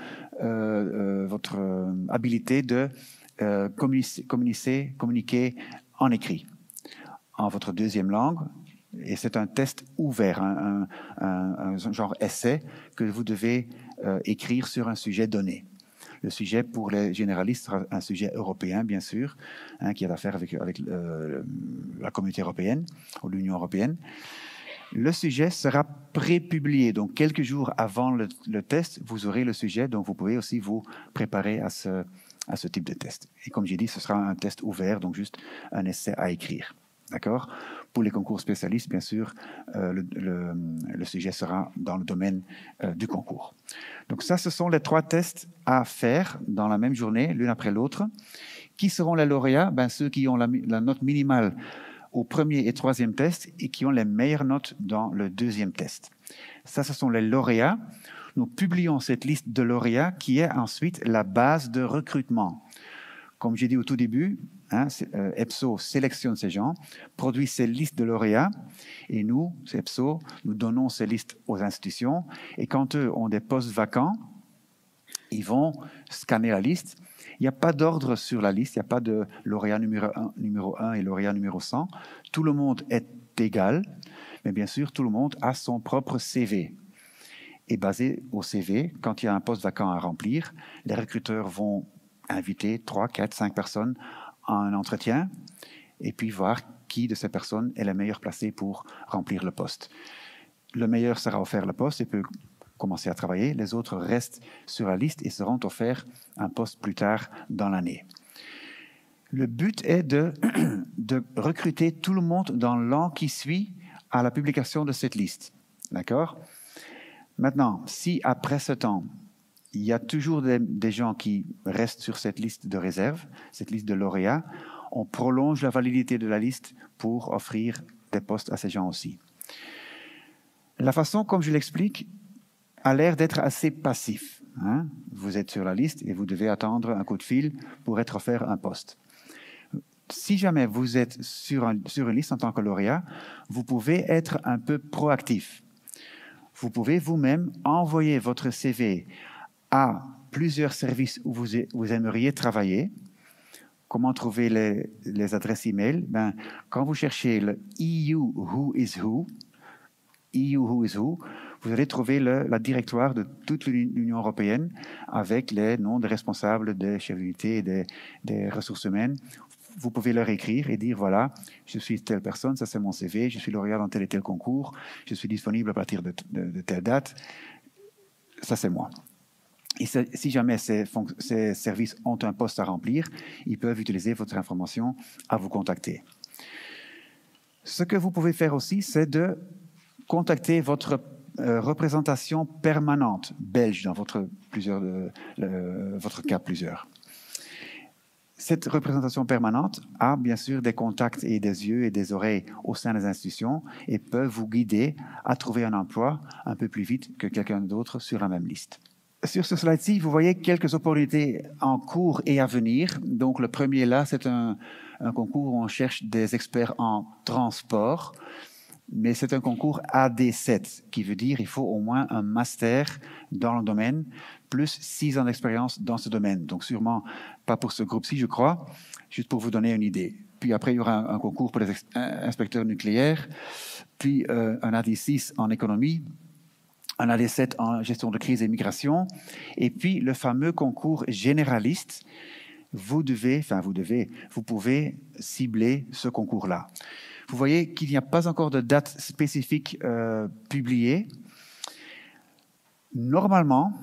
habilité de communiquer en écrit, en votre deuxième langue. Et c'est un test ouvert, un genre essai que vous devez écrire sur un sujet donné. Le sujet pour les généralistes sera un sujet européen, bien sûr, qui a affaire avec la communauté européenne ou l'Union européenne. Le sujet sera prépublié, donc quelques jours avant le test, vous aurez le sujet, donc vous pouvez aussi vous préparer à ce type de test. Et comme j'ai dit, ce sera un test ouvert, donc juste un essai à écrire. D'accord? Pour les concours spécialistes, bien sûr, le sujet sera dans le domaine du concours. Donc ça, ce sont les 3 tests à faire dans la même journée, l'une après l'autre. Qui seront les lauréats? Ceux qui ont la note minimale au premier et troisième test et qui ont les meilleures notes dans le deuxième test. Ça, ce sont les lauréats. Nous publions cette liste de lauréats qui est ensuite la base de recrutement. Comme j'ai dit au tout début, EPSO sélectionne ces gens, produit ces listes de lauréats et nous, EPSO, nous donnons ces listes aux institutions et quand eux ont des postes vacants, ils vont scanner la liste. Il n'y a pas d'ordre sur la liste, il n'y a pas de lauréat numéro 1 et lauréat numéro 100. Tout le monde est égal, mais bien sûr, tout le monde a son propre CV. Et basé au CV, quand il y a un poste vacant à remplir, les recruteurs vont inviter 3, 4, 5 personnes à un entretien et puis voir qui de ces personnes est la meilleure placée pour remplir le poste. Le meilleur sera offert le poste et peut commencer à travailler. Les autres restent sur la liste et seront offerts un poste plus tard dans l'année. Le but est de recruter tout le monde dans l'an qui suit à la publication de cette liste. D'accord? Maintenant, si après ce temps, il y a toujours des gens qui restent sur cette liste de réserve, cette liste de lauréats, on prolonge la validité de la liste pour offrir des postes à ces gens aussi. La façon, comme je l'explique, a l'air d'être assez passif. Vous êtes sur la liste et vous devez attendre un coup de fil pour être offert un poste. Si jamais vous êtes sur une liste en tant que lauréat, vous pouvez être un peu proactif. Vous pouvez vous-même envoyer votre CV à plusieurs services où vous aimeriez travailler. Comment trouver les adresses e-mail? Quand vous cherchez le EU Who is Who, vous allez trouver la directoire de toute l'Union européenne avec les noms des responsables des chefs d'unité et des ressources humaines. vous pouvez leur écrire et dire, voilà, je suis telle personne, ça c'est mon CV, je suis lauréat dans tel et tel concours, je suis disponible à partir de telle date, ça c'est moi. Et si jamais ces services ont un poste à remplir, ils peuvent utiliser votre information à vous contacter. Ce que vous pouvez faire aussi, c'est de contacter votre représentation permanente belge dans votre cas plusieurs. Cette représentation permanente a bien sûr des contacts et des yeux et des oreilles au sein des institutions et peut vous guider à trouver un emploi un peu plus vite que quelqu'un d'autre sur la même liste. Sur ce slide-ci, vous voyez quelques opportunités en cours et à venir. Donc le premier là, c'est un concours où on cherche des experts en transport, mais c'est un concours AD7, qui veut dire qu'il faut au moins un master dans le domaine, plus 6 ans d'expérience dans ce domaine. Donc sûrement pas pour ce groupe-ci, je crois, juste pour vous donner une idée. Puis après, il y aura un concours pour les inspecteurs nucléaires, puis un AD6 en économie, un AD7 en gestion de crise et migration, et puis le fameux concours généraliste. Vous pouvez cibler ce concours-là. Vous voyez qu'il n'y a pas encore de date spécifique publiée. Normalement,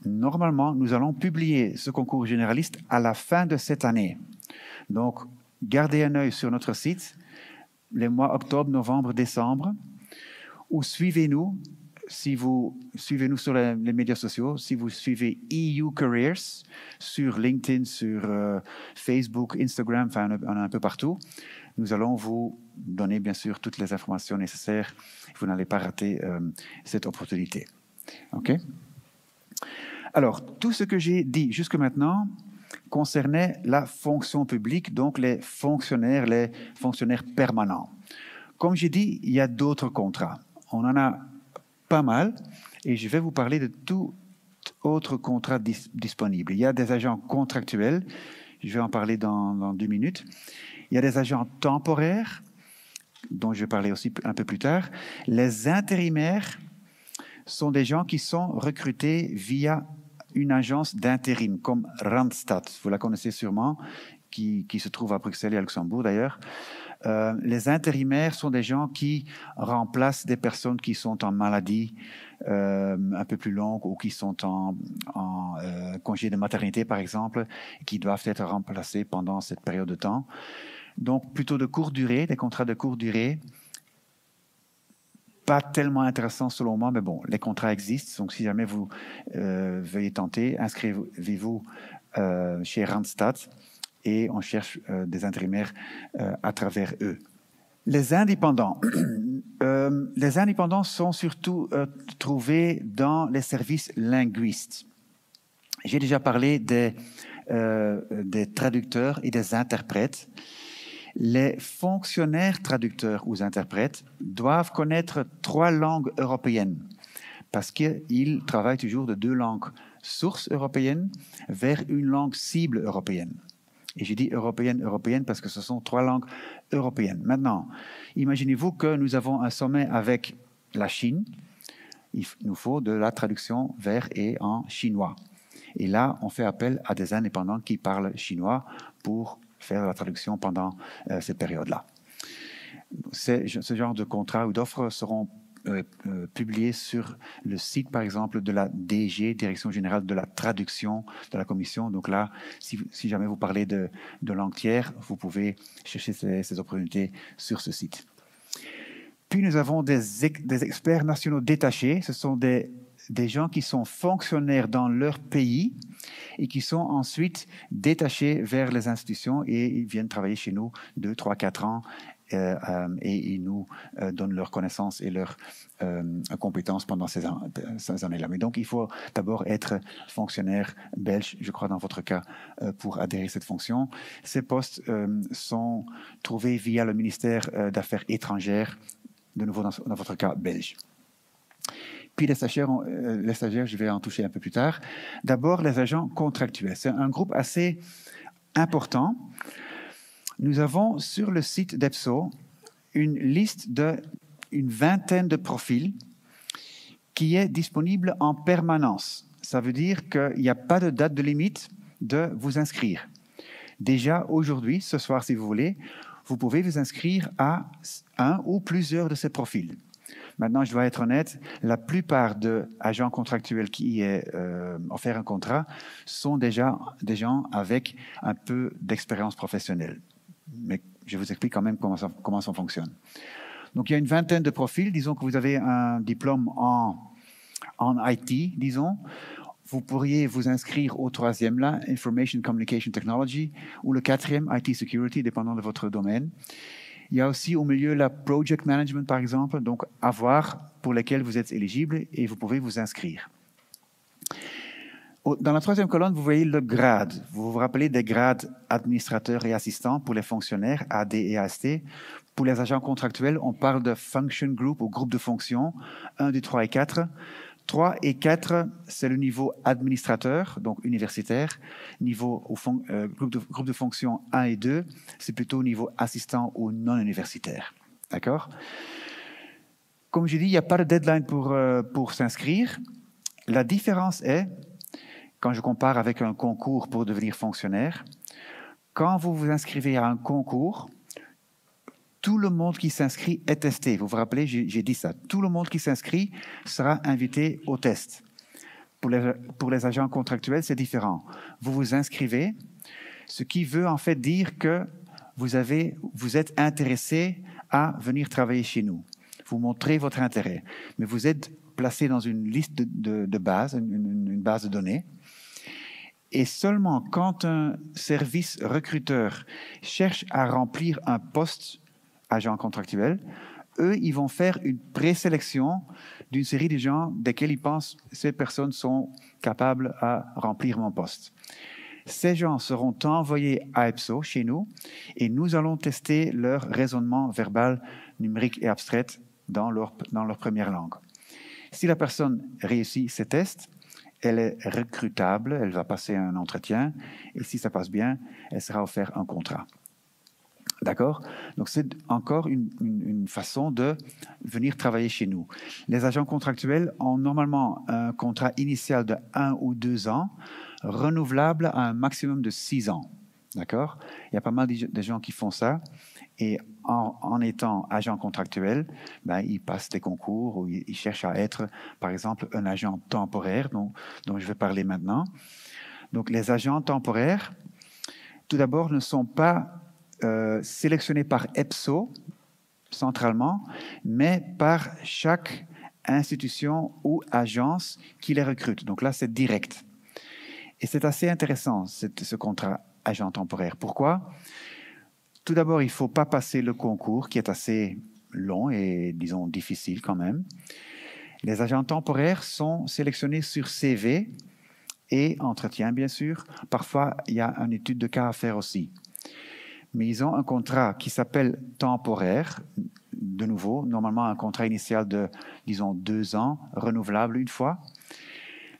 nous allons publier ce concours généraliste à la fin de cette année. Donc, gardez un œil sur notre site, les mois octobre, novembre, décembre, ou suivez-nous. Si vous suivez-nous sur les médias sociaux, si vous suivez EU Careers sur LinkedIn, sur Facebook, Instagram, enfin on a un peu partout, nous allons vous donner bien sûr toutes les informations nécessaires. Vous n'allez pas rater cette opportunité. OK? Alors, tout ce que j'ai dit jusque maintenant concernait la fonction publique, donc les fonctionnaires permanents. Comme j'ai dit, il y a d'autres contrats. On en a pas mal, et je vais vous parler de tout autre contrat disponible. Il y a des agents contractuels, je vais en parler dans 2 minutes. Il y a des agents temporaires, dont je vais parler aussi un peu plus tard. Les intérimaires sont des gens qui sont recrutés via une agence d'intérim, comme Randstad, vous la connaissez sûrement, qui se trouve à Bruxelles et à Luxembourg d'ailleurs. Les intérimaires sont des gens qui remplacent des personnes qui sont en maladie un peu plus longue ou qui sont en congé de maternité, par exemple, et qui doivent être remplacés pendant cette période de temps. Donc, plutôt de courte durée, des contrats de courte durée. Pas tellement intéressant selon moi, mais bon, les contrats existent. Donc, si jamais vous veuillez tenter, inscrivez-vous chez Randstad. Et on cherche des intérimaires à travers eux. Les indépendants. Les indépendants sont surtout trouvés dans les services linguistes. J'ai déjà parlé des traducteurs et des interprètes. Les fonctionnaires traducteurs ou interprètes doivent connaître 3 langues européennes parce qu'ils travaillent toujours de 2 langues sources européennes vers une langue cible européenne. Et j'ai dit européenne parce que ce sont 3 langues européennes. Maintenant, imaginez-vous que nous avons un sommet avec la Chine. Il nous faut de la traduction vers et en chinois. Et là, on fait appel à des indépendants qui parlent chinois pour faire la traduction pendant cette période-là. Ce genre de contrats ou d'offres seront publiés sur le site, par exemple, de la DG, Direction Générale de la Traduction de la Commission. Donc là, si jamais vous parlez de langue tiers, vous pouvez chercher ces opportunités sur ce site. Puis nous avons des experts nationaux détachés. Ce sont des gens qui sont fonctionnaires dans leur pays et qui sont ensuite détachés vers les institutions et ils viennent travailler chez nous 2, 3, 4 ans et ils nous donnent leurs connaissances et leurs compétences pendant ces années-là. Mais donc, il faut d'abord être fonctionnaire belge, je crois dans votre cas, pour adhérer à cette fonction. Ces postes sont trouvés via le ministère d'Affaires étrangères, de nouveau dans votre cas belge. Puis les stagiaires, je vais en toucher un peu plus tard. D'abord, les agents contractuels. C'est un groupe assez important. Nous avons sur le site d'EPSO une liste d'une 20aine de profils qui est disponible en permanence. Ça veut dire qu'il n'y a pas de date de limite de vous inscrire. Déjà, aujourd'hui, ce soir, si vous voulez, vous pouvez vous inscrire à un ou plusieurs de ces profils. Maintenant, je dois être honnête, la plupart des agents contractuels qui aient offert un contrat sont déjà des gens avec un peu d'expérience professionnelle. Mais je vous explique quand même comment ça fonctionne. Donc, il y a une vingtaine de profils. Disons que vous avez un diplôme en IT, disons. Vous pourriez vous inscrire au troisième là, Information Communication Technology, ou le quatrième, IT Security, dépendant de votre domaine. Il y a aussi au milieu la Project Management, par exemple, donc à voir pour lesquels vous êtes éligible et vous pouvez vous inscrire. Dans la troisième colonne, vous voyez le grade. Vous vous rappelez des grades administrateurs et assistants pour les fonctionnaires, AD et AST. Pour les agents contractuels, on parle de Function Group ou groupe de fonctions, 1, 2, 3 et 4. 3 et 4, c'est le niveau administrateur, donc universitaire. Niveau groupe de fonction 1 et 2, c'est plutôt au niveau assistant ou non universitaire. D'accord? Comme je dis, il n'y a pas de deadline pour s'inscrire. La différence est, quand je compare avec un concours pour devenir fonctionnaire, quand vous vous inscrivez à un concours, tout le monde qui s'inscrit est testé. Vous vous rappelez, j'ai dit ça. Tout le monde qui s'inscrit sera invité au test. Pour les agents contractuels, c'est différent. Vous vous inscrivez, ce qui veut en fait dire que vous êtes intéressé à venir travailler chez nous. Vous montrez votre intérêt. Mais vous êtes placé dans une liste de base, une base de données. Et seulement quand un service recruteur cherche à remplir un poste agents contractuels, eux, ils vont faire une présélection d'une série de gens desquels ils pensent que ces personnes sont capables à remplir mon poste. Ces gens seront envoyés à EPSO, chez nous, et nous allons tester leur raisonnement verbal, numérique et abstrait dans leur première langue. Si la personne réussit ces tests, elle est recrutable, elle va passer un entretien, et si ça passe bien, elle sera offerte un contrat. D'accord? Donc, c'est encore une façon de venir travailler chez nous. Les agents contractuels ont normalement un contrat initial de 1 ou 2 ans, renouvelable à un maximum de 6 ans. D'accord? Il y a pas mal de gens qui font ça. Et en étant agent contractuel, ils passent des concours ou ils cherchent à être, par exemple, un agent temporaire, dont je vais parler maintenant. Donc, les agents temporaires, tout d'abord, ne sont pas sélectionnés par EPSO, centralement, mais par chaque institution ou agence qui les recrute. Donc là, c'est direct. Et c'est assez intéressant, ce contrat agent temporaire. Pourquoi? Tout d'abord, il ne faut pas passer le concours, qui est assez long et, disons, difficile quand même. Les agents temporaires sont sélectionnés sur CV et entretien, bien sûr. Parfois, il y a une étude de cas à faire aussi. Mais ils ont un contrat qui s'appelle temporaire, de nouveau, normalement un contrat initial de, disons, 2 ans, renouvelable une fois.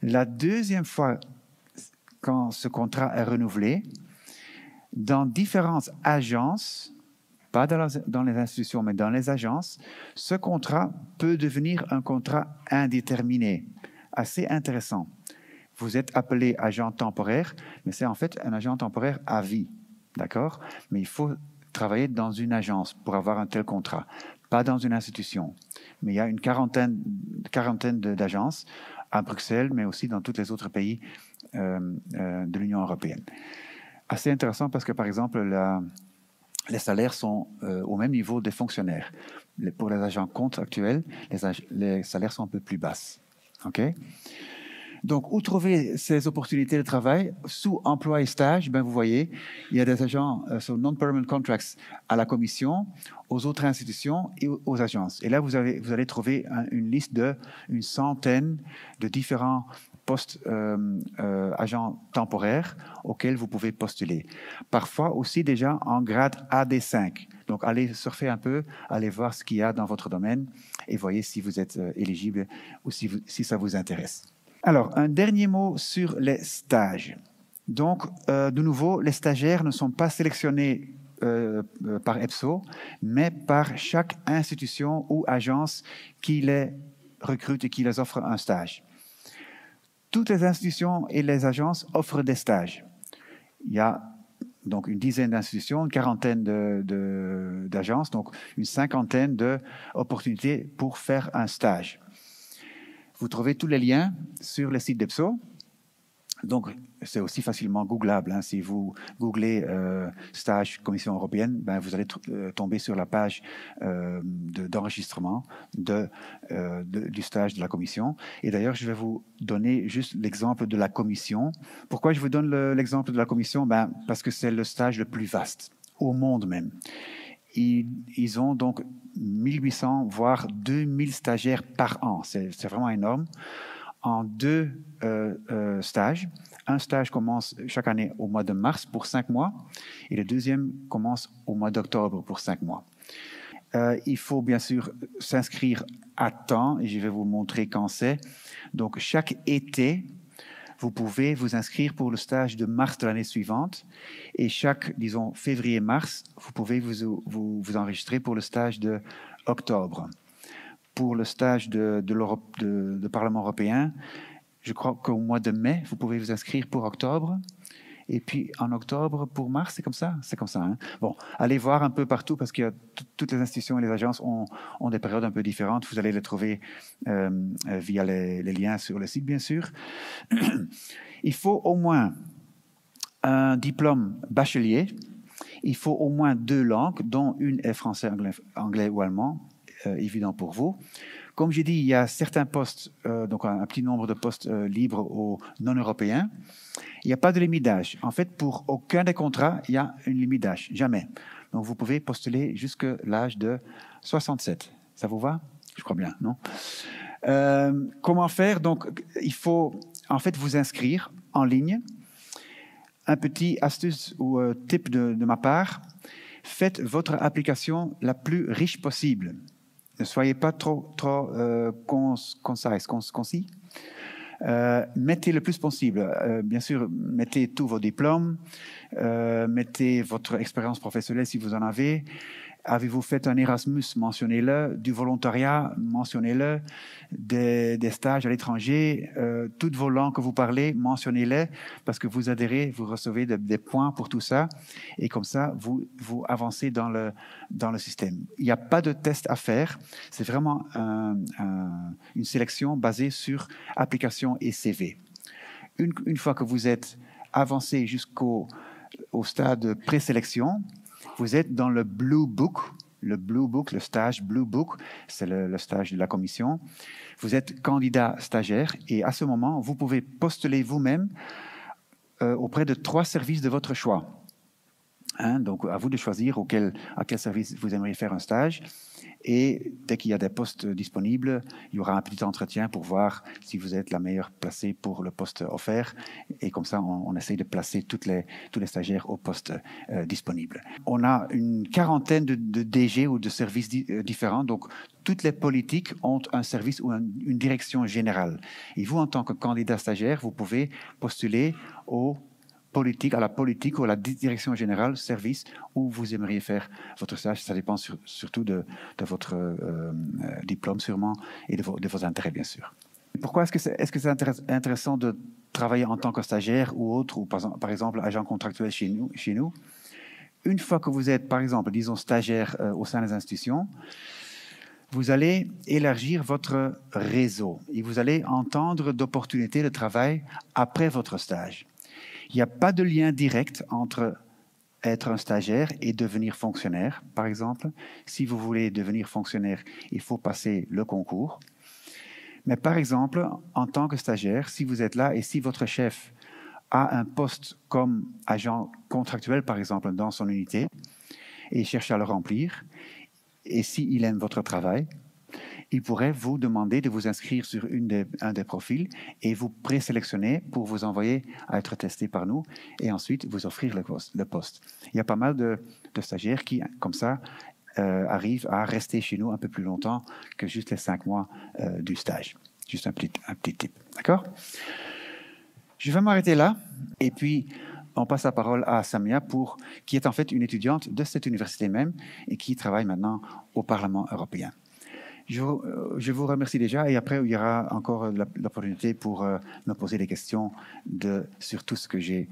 La deuxième fois, quand ce contrat est renouvelé, dans différentes agences, pas dans les institutions, mais dans les agences, ce contrat peut devenir un contrat indéterminé. Assez intéressant. Vous êtes appelé agent temporaire, mais c'est en fait un agent temporaire à vie. D'accord? Mais il faut travailler dans une agence pour avoir un tel contrat, pas dans une institution. Mais il y a une quarantaine d'agences à Bruxelles, mais aussi dans tous les autres pays de l'Union européenne. Assez intéressant parce que, par exemple, les salaires sont au même niveau des fonctionnaires. Pour les agents contractuels, les salaires sont un peu plus basses. OK? Donc, où trouver ces opportunités de travail? Sous emploi et stage, vous voyez, il y a des agents sur non-permanent contracts à la commission, aux autres institutions et aux agences. Et là, vous allez trouver une liste d'une centaine de différents postes agents temporaires auxquels vous pouvez postuler. Parfois aussi déjà en grade AD5. Donc, allez surfer un peu, allez voir ce qu'il y a dans votre domaine et voyez si vous êtes éligible ou si ça vous intéresse. Alors, un dernier mot sur les stages. Donc, de nouveau, les stagiaires ne sont pas sélectionnés par EPSO, mais par chaque institution ou agence qui les recrute et qui les offre un stage. Toutes les institutions et les agences offrent des stages. Il y a donc une dizaine d'institutions, une quarantaine d'agences, donc une cinquantaine d'opportunités pour faire un stage. Vous trouvez tous les liens sur le site d'EPSO. Donc, c'est aussi facilement googlable. Hein. Si vous googlez stage Commission européenne, ben, vous allez tomber sur la page d'enregistrement du stage de la Commission. Et d'ailleurs, je vais vous donner juste l'exemple de la Commission. Pourquoi je vous donne l'exemple de la Commission? Ben, parce que c'est le stage le plus vaste, au monde même. Ils ont donc 1800, voire 2000 stagiaires par an. C'est vraiment énorme. En 2 stages. Un stage commence chaque année au mois de mars pour 5 mois et le deuxième commence au mois d'octobre pour 5 mois. Il faut bien sûr s'inscrire à temps et je vais vous montrer quand c'est. Donc chaque été, vous pouvez vous inscrire pour le stage de mars de l'année suivante et chaque, disons, février-mars, vous pouvez vous enregistrer pour le stage de octobre. Pour le stage de Parlement européen, je crois qu'au mois de mai, vous pouvez vous inscrire pour octobre. Et puis en octobre pour mars, c'est comme ça? C'est comme ça. Hein? Bon, allez voir un peu partout parce que toutes les institutions et les agences ont des périodes un peu différentes. Vous allez les trouver via les liens sur le site, bien sûr. Il faut au moins un diplôme bachelier. Il faut au moins 2 langues, dont une est français, anglais ou allemand. Évident pour vous. Comme j'ai dit, il y a certains postes, donc un petit nombre de postes libres aux non-européens. Il n'y a pas de limite d'âge. En fait, pour aucun des contrats, il y a une limite d'âge. Jamais. Donc, vous pouvez postuler jusqu'à l'âge de 67. Ça vous va? Je crois bien, non? Comment faire? Donc, il faut en fait vous inscrire en ligne. Un petit astuce ou tip de ma part. Faites votre application la plus riche possible. Ne soyez pas trop concis. Mettez le plus possible. Bien sûr, mettez tous vos diplômes, mettez votre expérience professionnelle si vous en avez. Avez-vous fait un Erasmus? Mentionnez-le. Du volontariat? Mentionnez-le. Des stages à l'étranger? Toutes vos langues que vous parlez, mentionnez-les parce que vous adhérez, vous recevez des points pour tout ça. Et comme ça, vous avancez dans le système. Il n'y a pas de test à faire. C'est vraiment une sélection basée sur application et CV. Une fois que vous êtes avancé jusqu'au stade présélection, vous êtes dans le Blue Book. Le Blue Book, le stage Blue Book, c'est le stage de la commission. Vous êtes candidat stagiaire et à ce moment, vous pouvez postuler vous-même auprès de 3 services de votre choix. Hein, donc, à vous de choisir à quel service vous aimeriez faire un stage. Et dès qu'il y a des postes disponibles, il y aura un petit entretien pour voir si vous êtes la meilleure placée pour le poste offert. Et comme ça, on essaye de placer tous les stagiaires au poste disponible. On a une quarantaine de DG ou de services différents. Donc, toutes les politiques ont un service ou une direction générale. Et vous, en tant que candidat stagiaire, vous pouvez postuler à la politique ou à la direction générale, service où vous aimeriez faire votre stage. Ça dépend surtout de votre diplôme sûrement et de vos intérêts, bien sûr. Pourquoi est-ce que c'est intéressant de travailler en tant que stagiaire ou autre, ou par exemple agent contractuel chez nous? Une fois que vous êtes, par exemple, disons stagiaire au sein des institutions, vous allez élargir votre réseau et vous allez entendre d'opportunités de travail après votre stage. Il n'y a pas de lien direct entre être un stagiaire et devenir fonctionnaire, par exemple. Si vous voulez devenir fonctionnaire, il faut passer le concours. Mais par exemple, en tant que stagiaire, si vous êtes là et si votre chef a un poste comme agent contractuel, par exemple, dans son unité, et cherche à le remplir, et s'il aime votre travail, il pourrait vous demander de vous inscrire sur un des profils et vous présélectionner pour vous envoyer à être testé par nous et ensuite vous offrir le poste. Il y a pas mal de stagiaires qui, comme ça, arrivent à rester chez nous un peu plus longtemps que juste les 5 mois du stage. Juste un petit tip. D'accord? Je vais m'arrêter là et puis on passe la parole à Samia, qui est en fait une étudiante de cette université même et qui travaille maintenant au Parlement européen. Je vous remercie déjà et après il y aura encore l'opportunité pour me poser des questions sur tout ce que j'ai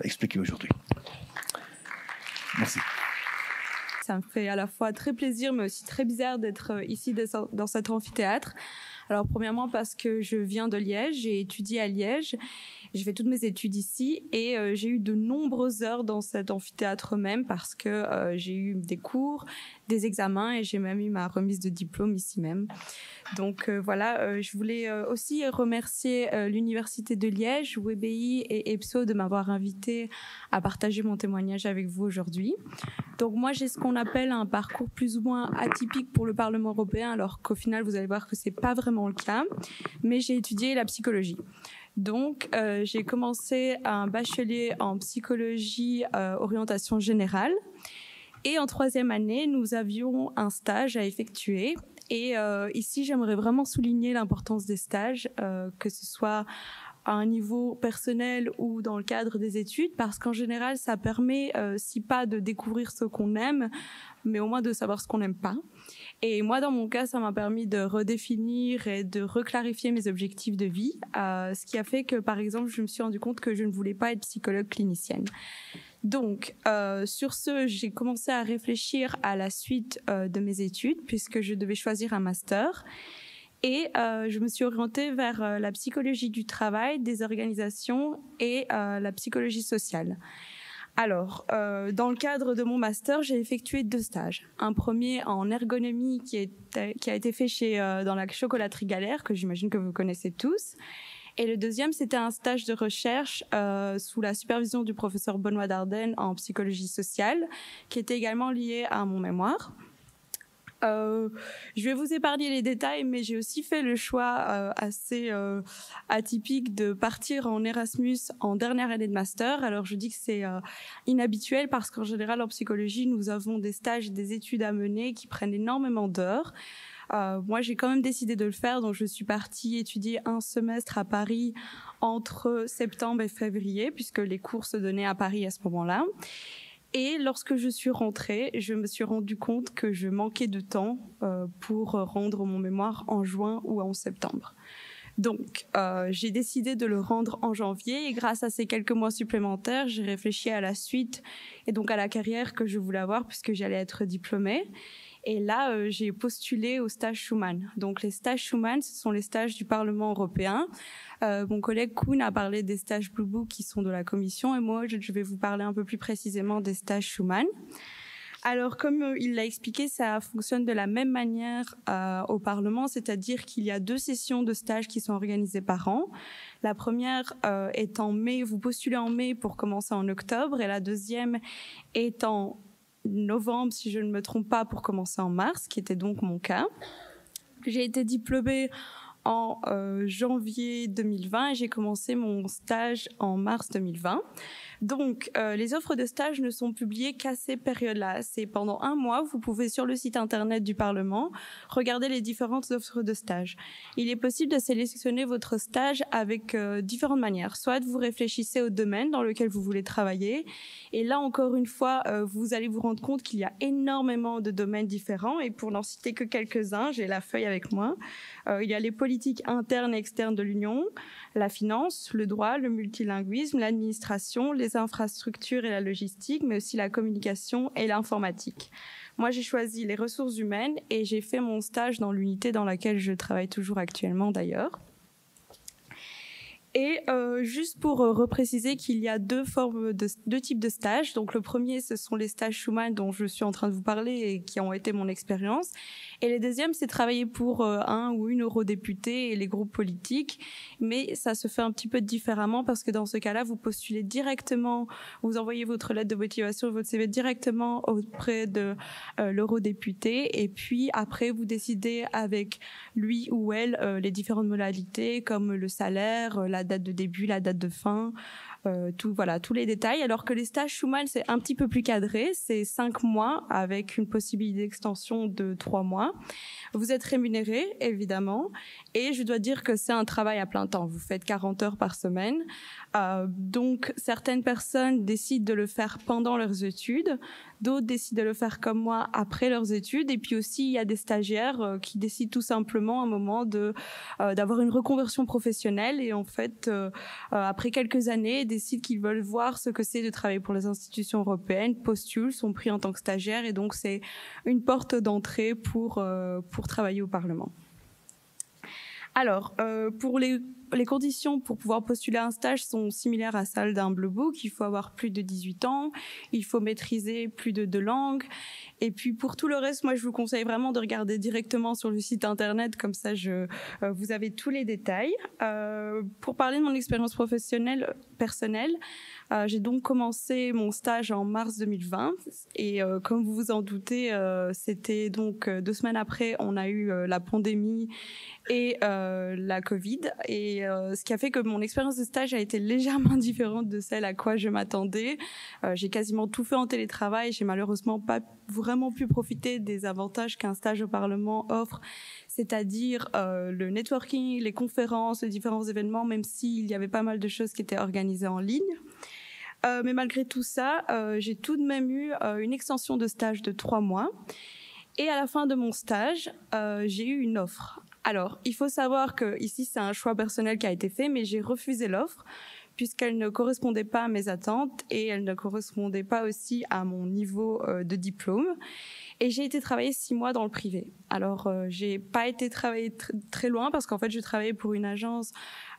expliqué aujourd'hui. Merci. Ça me fait à la fois très plaisir mais aussi très bizarre d'être ici dans cet amphithéâtre. Alors premièrement parce que je viens de Liège, j'ai étudié à Liège, j'ai fait toutes mes études ici et j'ai eu de nombreuses heures dans cet amphithéâtre même parce que j'ai eu des cours, des examens et j'ai même eu ma remise de diplôme ici même. Donc voilà, je voulais aussi remercier l'Université de Liège, WBI et EPSO de m'avoir invité à partager mon témoignage avec vous aujourd'hui. Donc moi j'ai ce qu'on appelle un parcours plus ou moins atypique pour le Parlement européen, alors qu'au final vous allez voir que c'est pas vraiment le cas, mais j'ai étudié la psychologie. Donc j'ai commencé un bachelier en psychologie orientation générale et en 3e année nous avions un stage à effectuer. Et ici, j'aimerais vraiment souligner l'importance des stages, que ce soit à un niveau personnel ou dans le cadre des études, parce qu'en général, ça permet, si pas de découvrir ce qu'on aime, mais au moins de savoir ce qu'on n'aime pas. Et moi, dans mon cas, ça m'a permis de redéfinir et de reclarifier mes objectifs de vie, ce qui a fait que, par exemple, je me suis rendu compte que je ne voulais pas être psychologue clinicienne. Donc, sur ce, j'ai commencé à réfléchir à la suite de mes études, puisque je devais choisir un master. Et je me suis orientée vers la psychologie du travail, des organisations et la psychologie sociale. Alors, dans le cadre de mon master, j'ai effectué 2 stages. Un premier en ergonomie qui a été fait dans la chocolaterie Galère, que j'imagine que vous connaissez tous. Et le deuxième, c'était un stage de recherche sous la supervision du professeur Benoît Dardenne en psychologie sociale, qui était également lié à mon mémoire. Je vais vous épargner les détails, mais j'ai aussi fait le choix assez atypique de partir en Erasmus en dernière année de master. Alors je dis que c'est inhabituel parce qu'en général en psychologie, nous avons des stages et des études à mener qui prennent énormément d'heures. Moi, j'ai quand même décidé de le faire, donc je suis partie étudier un semestre à Paris entre septembre et février, puisque les cours se donnaient à Paris à ce moment-là. Et lorsque je suis rentrée, je me suis rendu compte que je manquais de temps pour rendre mon mémoire en juin ou en septembre. Donc, j'ai décidé de le rendre en janvier et grâce à ces quelques mois supplémentaires, j'ai réfléchi à la suite et donc à la carrière que je voulais avoir puisque j'allais être diplômée. Et là, j'ai postulé au stage Schuman. Donc, les stages Schuman, ce sont les stages du Parlement européen. Mon collègue Kuhn a parlé des stages Blue Book qui sont de la Commission. Et moi, je vais vous parler un peu plus précisément des stages Schuman. Alors, comme il l'a expliqué, ça fonctionne de la même manière au Parlement, c'est-à-dire qu'il y a 2 sessions de stage qui sont organisées par an. La première est en mai, vous postulez en mai pour commencer en octobre, et la deuxième est en novembre, si je ne me trompe pas, pour commencer en mars, qui était donc mon cas. J'ai été diplômée en janvier 2020 et j'ai commencé mon stage en mars 2020. Donc, les offres de stage ne sont publiées qu'à ces périodes-là. C'est pendant 1 mois, vous pouvez sur le site internet du Parlement regarder les différentes offres de stage. Il est possible de sélectionner votre stage avec différentes manières. Soit vous réfléchissez au domaine dans lequel vous voulez travailler, et là encore une fois, vous allez vous rendre compte qu'il y a énormément de domaines différents, et pour n'en citer que quelques-uns, j'ai la feuille avec moi. Il y a les politiques internes et externes de l'Union, la finance, le droit, le multilinguisme, l'administration, les infrastructures et la logistique, mais aussi la communication et l'informatique. Moi, j'ai choisi les ressources humaines et j'ai fait mon stage dans l'unité dans laquelle je travaille toujours actuellement d'ailleurs. Et juste pour repréciser qu'il y a 2 types de stages. Donc le premier, ce sont les stages Schuman dont je suis en train de vous parler et qui ont été mon expérience. Et le deuxième, c'est travailler pour un ou une eurodéputée et les groupes politiques. Mais ça se fait un petit peu différemment parce que dans ce cas-là, vous postulez directement, vous envoyez votre lettre de motivation, votre CV directement auprès de l'eurodéputé. Et puis après, vous décidez avec lui ou elle les différentes modalités comme le salaire, la date de début, la date de fin, tous les détails. Alors que les stages Schuman, c'est un petit peu plus cadré, c'est 5 mois avec une possibilité d'extension de 3 mois. Vous êtes rémunéré, évidemment, et je dois dire que c'est un travail à plein temps. Vous faites 40 heures par semaine. Donc, certaines personnes décident de le faire pendant leurs études, d'autres décident de le faire comme moi après leurs études, et puis aussi il y a des stagiaires qui décident tout simplement à un moment d'avoir une reconversion professionnelle et en fait, après quelques années, décident qu'ils veulent voir ce que c'est de travailler pour les institutions européennes, postulent, sont pris en tant que stagiaires et donc c'est une porte d'entrée pour travailler au Parlement. Alors, pour les conditions pour pouvoir postuler à un stage sont similaires à celles d'un Blue Book. Il faut avoir plus de 18 ans, il faut maîtriser plus de 2 langues. Et puis pour tout le reste, moi je vous conseille vraiment de regarder directement sur le site internet, comme ça vous avez tous les détails. Pour parler de mon expérience professionnelle personnelle, j'ai donc commencé mon stage en mars 2020 et comme vous vous en doutez, c'était donc 2 semaines après, on a eu la pandémie et la Covid et ce qui a fait que mon expérience de stage a été légèrement différente de celle à quoi je m'attendais. J'ai quasiment tout fait en télétravail, j'ai malheureusement pas vraiment pu profiter des avantages qu'un stage au Parlement offre, c'est-à-dire le networking, les conférences, les différents événements, même s'il y avait pas mal de choses qui étaient organisées en ligne. Mais malgré tout ça, j'ai tout de même eu une extension de stage de 3 mois. Et à la fin de mon stage, j'ai eu une offre. Alors, il faut savoir que ici, c'est un choix personnel qui a été fait, mais j'ai refusé l'offre puisqu'elle ne correspondait pas à mes attentes et elle ne correspondait pas aussi à mon niveau de diplôme. Et j'ai été travailler 6 mois dans le privé. Alors, j'ai pas été travailler très loin parce qu'en fait, je travaillais pour une agence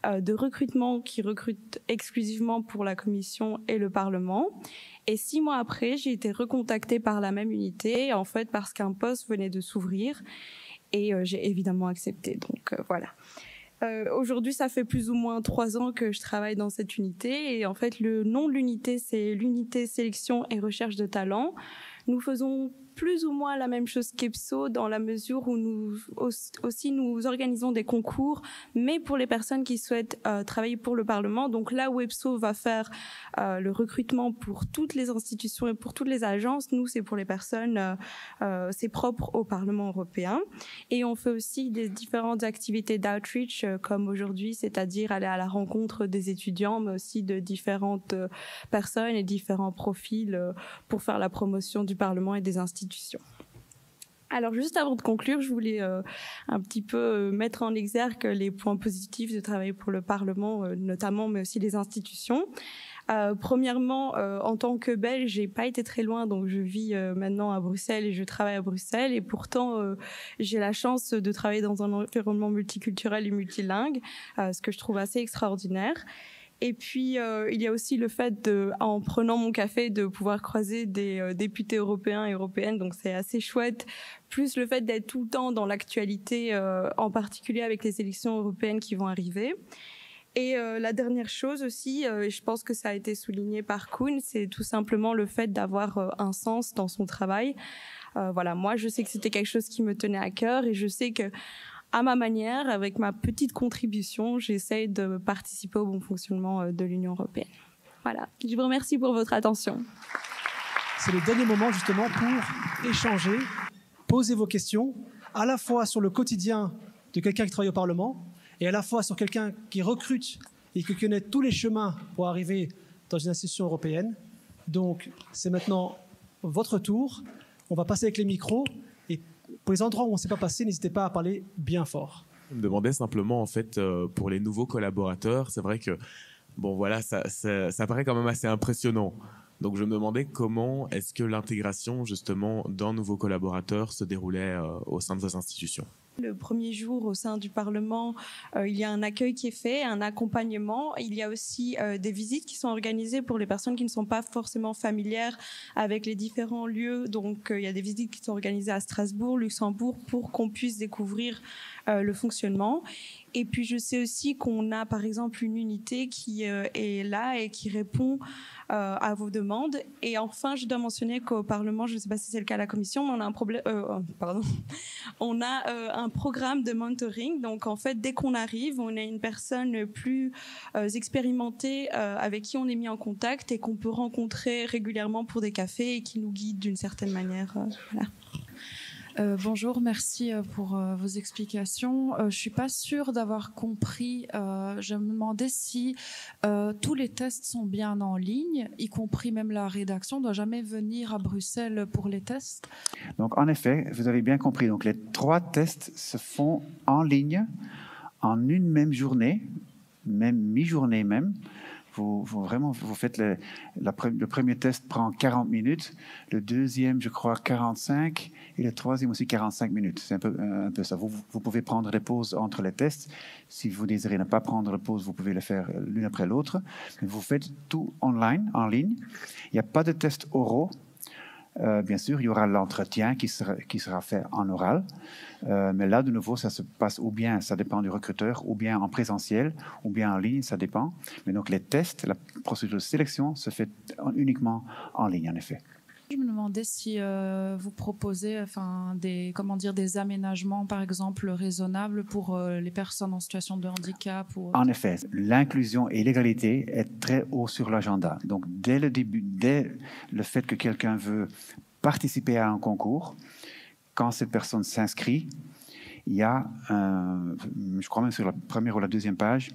de recrutement qui recrute exclusivement pour la Commission et le Parlement. Et 6 mois après, j'ai été recontactée par la même unité, en fait, parce qu'un poste venait de s'ouvrir. Et j'ai évidemment accepté. Donc, voilà. Aujourd'hui, ça fait plus ou moins 3 ans que je travaille dans cette unité. Et en fait, le nom de l'unité, c'est l'unité sélection et recherche de talent. Nous faisons plus ou moins la même chose qu'EPSO dans la mesure où nous organisons des concours, mais pour les personnes qui souhaitent travailler pour le Parlement. Donc là où EPSO va faire le recrutement pour toutes les institutions et pour toutes les agences, nous c'est pour les personnes, c'est propre au Parlement européen. Et on fait aussi des différentes activités d'outreach comme aujourd'hui, c'est-à-dire aller à la rencontre des étudiants, mais aussi de différentes personnes et différents profils pour faire la promotion du Parlement et des institutions. Alors juste avant de conclure, je voulais un petit peu mettre en exergue les points positifs de travailler pour le Parlement, notamment, mais aussi les institutions. Premièrement, en tant que Belge, j'ai pas été très loin, donc je vis maintenant à Bruxelles et je travaille à Bruxelles. Et pourtant, j'ai la chance de travailler dans un environnement multiculturel et multilingue, ce que je trouve assez extraordinaire. Et puis, il y a aussi le fait en prenant mon café, de pouvoir croiser des députés européens et européennes. Donc, c'est assez chouette. Plus le fait d'être tout le temps dans l'actualité, en particulier avec les élections européennes qui vont arriver. Et la dernière chose aussi, je pense que ça a été souligné par Koen, c'est tout simplement le fait d'avoir un sens dans son travail. Voilà, moi, je sais que c'était quelque chose qui me tenait à cœur et je sais que à ma manière, avec ma petite contribution, j'essaie de participer au bon fonctionnement de l'Union européenne. Voilà, je vous remercie pour votre attention. C'est le dernier moment justement pour échanger, poser vos questions, à la fois sur le quotidien de quelqu'un qui travaille au Parlement et à la fois sur quelqu'un qui recrute et qui connaît tous les chemins pour arriver dans une institution européenne. Donc, c'est maintenant votre tour. On va passer avec les micros. Pour les endroits où on ne s'est pas passé, n'hésitez pas à parler bien fort. Je me demandais simplement, en fait, pour les nouveaux collaborateurs, c'est vrai que, bon, voilà, ça paraît quand même assez impressionnant. Donc, je me demandais comment est-ce que l'intégration, justement, d'un nouveau collaborateur se déroulait au sein de vos institutions. Le premier jour au sein du Parlement, il y a un accueil qui est fait, un accompagnement. Il y a aussi des visites qui sont organisées pour les personnes qui ne sont pas forcément familières avec les différents lieux. Donc, il y a des visites qui sont organisées à Strasbourg, Luxembourg, pour qu'on puisse découvrir le fonctionnement. Et puis, je sais aussi qu'on a, par exemple, une unité qui est là et qui répond à vos demandes. Et enfin, je dois mentionner qu'au Parlement, je ne sais pas si c'est le cas à la Commission, mais on a un programme de mentoring. Donc, en fait, dès qu'on arrive, on a une personne plus expérimentée avec qui on est mis en contact et qu'on peut rencontrer régulièrement pour des cafés et qui nous guide d'une certaine manière. Voilà. Bonjour, merci pour vos explications. Je suis pas sûre d'avoir compris. Je me demandais si tous les tests sont bien en ligne, y compris même la rédaction. On ne doit jamais venir à Bruxelles pour les tests. Donc, en effet, vous avez bien compris. Donc, les 3 tests se font en ligne, en une même journée, même mi-journée même. Vous faites le premier test prend 40 minutes, le deuxième, je crois, 45, et le troisième aussi 45 minutes. C'est un peu ça. Vous pouvez prendre des pauses entre les tests. Si vous désirez ne pas prendre de pause, vous pouvez le faire l'une après l'autre. Mais vous faites tout online, en ligne. Il n'y a pas de tests oraux. Bien sûr, il y aura l'entretien qui sera fait en oral. Mais là, de nouveau, ça se passe ou bien, ça dépend du recruteur, ou bien en présentiel, ou bien en ligne, ça dépend. Mais donc, les tests, la procédure de sélection se fait uniquement en ligne, en effet. Je me demandais si vous proposez des aménagements, par exemple, raisonnables pour les personnes en situation de handicap. En effet, l'inclusion et l'égalité est très haut sur l'agenda. Donc, dès le début, dès le fait que quelqu'un veut participer à un concours, quand cette personne s'inscrit, il y a, je crois même sur la première ou la deuxième page,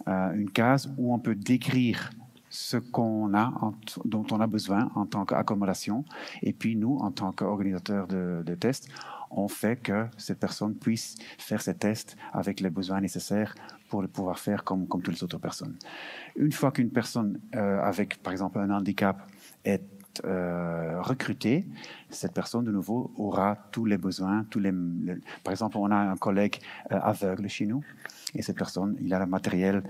une case où on peut décrire ce dont on a besoin en tant qu'accommodation. Et puis nous, en tant qu'organisateurs de tests, on fait que cette personne puisse faire ses tests avec les besoins nécessaires pour le pouvoir faire comme toutes les autres personnes. Une fois qu'une personne avec, par exemple, un handicap est recrutée, cette personne, de nouveau, aura tous les besoins. Par exemple, on a un collègue aveugle chez nous, et cette personne, il a le matériel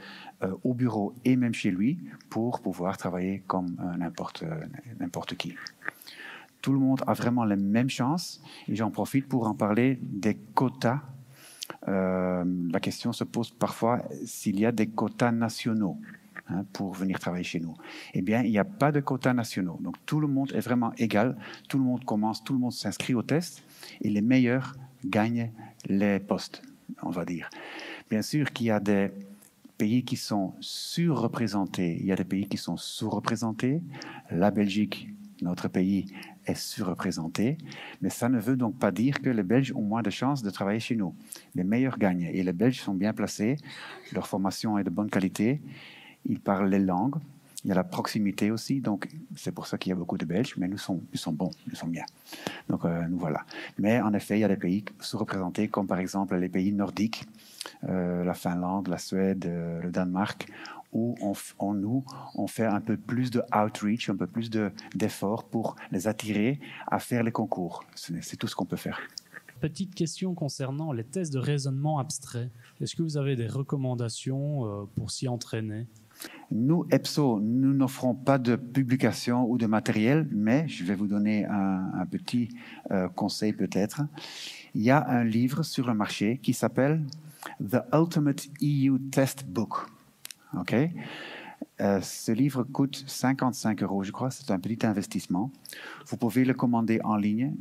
au bureau et même chez lui pour pouvoir travailler comme n'importe qui. Tout le monde a vraiment les mêmes chances, et j'en profite pour en parler des quotas. La question se pose parfois s'il y a des quotas nationaux pour venir travailler chez nous. Eh bien, il n'y a pas de quotas nationaux. Donc, tout le monde est vraiment égal. Tout le monde commence, tout le monde s'inscrit au test, et les meilleurs gagnent les postes, on va dire. Bien sûr qu'il y a des pays qui sont surreprésentés, il y a des pays qui sont sous-représentés. La Belgique, notre pays, est surreprésenté, mais ça ne veut donc pas dire que les Belges ont moins de chances de travailler chez nous. Les meilleurs gagnent, et les Belges sont bien placés, leur formation est de bonne qualité, ils parlent les langues, il y a la proximité aussi, donc c'est pour ça qu'il y a beaucoup de Belges, mais nous sommes bons, nous sommes bien. Donc nous voilà. Mais en effet, il y a des pays sous-représentés, comme par exemple les pays nordiques, la Finlande, la Suède, le Danemark, où on fait un peu plus de outreach, un peu plus d'efforts pour les attirer à faire les concours. C'est tout ce qu'on peut faire. Petite question concernant les tests de raisonnement abstrait. Est-ce que vous avez des recommandations pour s'y entraîner ? Nous, EPSO, nous n'offrons pas de publication ou de matériel, mais je vais vous donner un petit conseil peut-être. Il y a un livre sur le marché qui s'appelle The Ultimate EU Test Book. Okay? Ce livre coûte 55 €, je crois, c'est un petit investissement. Vous pouvez le commander en ligne.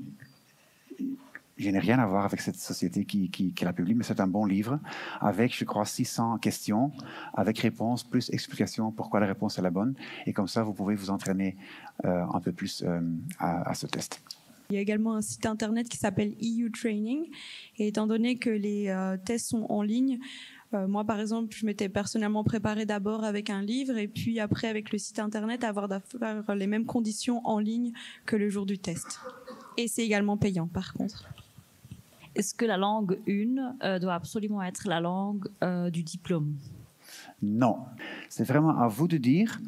Je n'ai rien à voir avec cette société qui la publie, mais c'est un bon livre avec, je crois, 600 questions, avec réponses plus explications pourquoi la réponse est la bonne. Et comme ça, vous pouvez vous entraîner un peu plus à ce test. Il y a également un site internet qui s'appelle EU Training. Et étant donné que les tests sont en ligne, moi, par exemple, je m'étais personnellement préparée d'abord avec un livre et puis après avec le site internet, avoir les mêmes conditions en ligne que le jour du test. Et c'est également payant, par contre. Est-ce que la langue 1 doit absolument être la langue du diplôme? Non. C'est vraiment à vous de dire,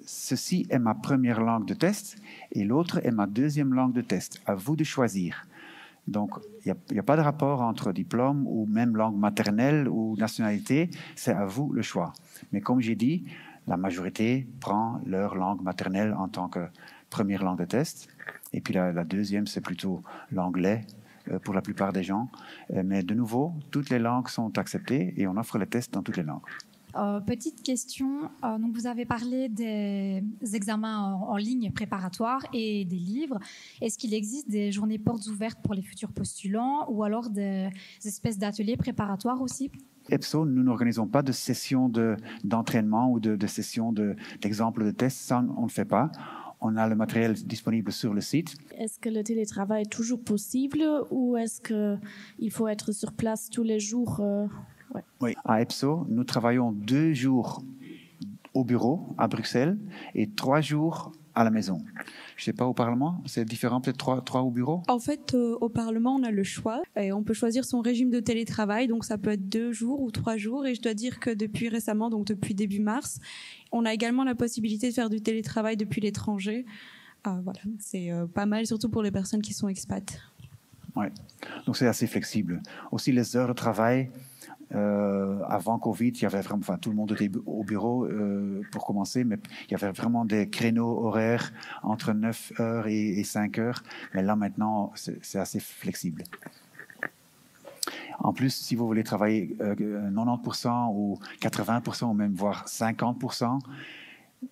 ceci est ma première langue de test et l'autre est ma deuxième langue de test. À vous de choisir. Donc, il n'y a pas de rapport entre diplôme ou même langue maternelle ou nationalité. C'est à vous le choix. Mais comme j'ai dit, la majorité prend leur langue maternelle en tant que première langue de test. Et puis la deuxième, c'est plutôt l'anglais pour la plupart des gens. Mais de nouveau, toutes les langues sont acceptées et on offre les tests dans toutes les langues. Petite question, donc vous avez parlé des examens en ligne préparatoires et des livres. Est-ce qu'il existe des journées portes ouvertes pour les futurs postulants ou alors des espèces d'ateliers préparatoires aussi? EPSO, nous n'organisons pas de sessions d'entraînement ou de sessions d'exemples de tests, ça on ne fait pas. On a le matériel disponible sur le site. Est-ce que le télétravail est toujours possible ou est-ce qu'il faut être sur place tous les jours ouais. Oui, à EPSO, nous travaillons 2 jours au bureau à Bruxelles et 3 jours à la maison. Je ne sais pas, au Parlement, c'est différent, peut-être 3 au bureau? En fait, au Parlement, on a le choix. Et on peut choisir son régime de télétravail, donc ça peut être 2 jours ou 3 jours. Et je dois dire que depuis récemment, donc depuis début mars, on a également la possibilité de faire du télétravail depuis l'étranger. Voilà, c'est pas mal, surtout pour les personnes qui sont expats. Oui, donc c'est assez flexible. Aussi, les heures de travail, avant Covid, il y avait vraiment, tout le monde était au bureau pour commencer, mais il y avait vraiment des créneaux horaires entre 9 heures et 5 heures. Mais là, maintenant, c'est assez flexible. En plus, si vous voulez travailler 90% ou 80% ou même voire 50%,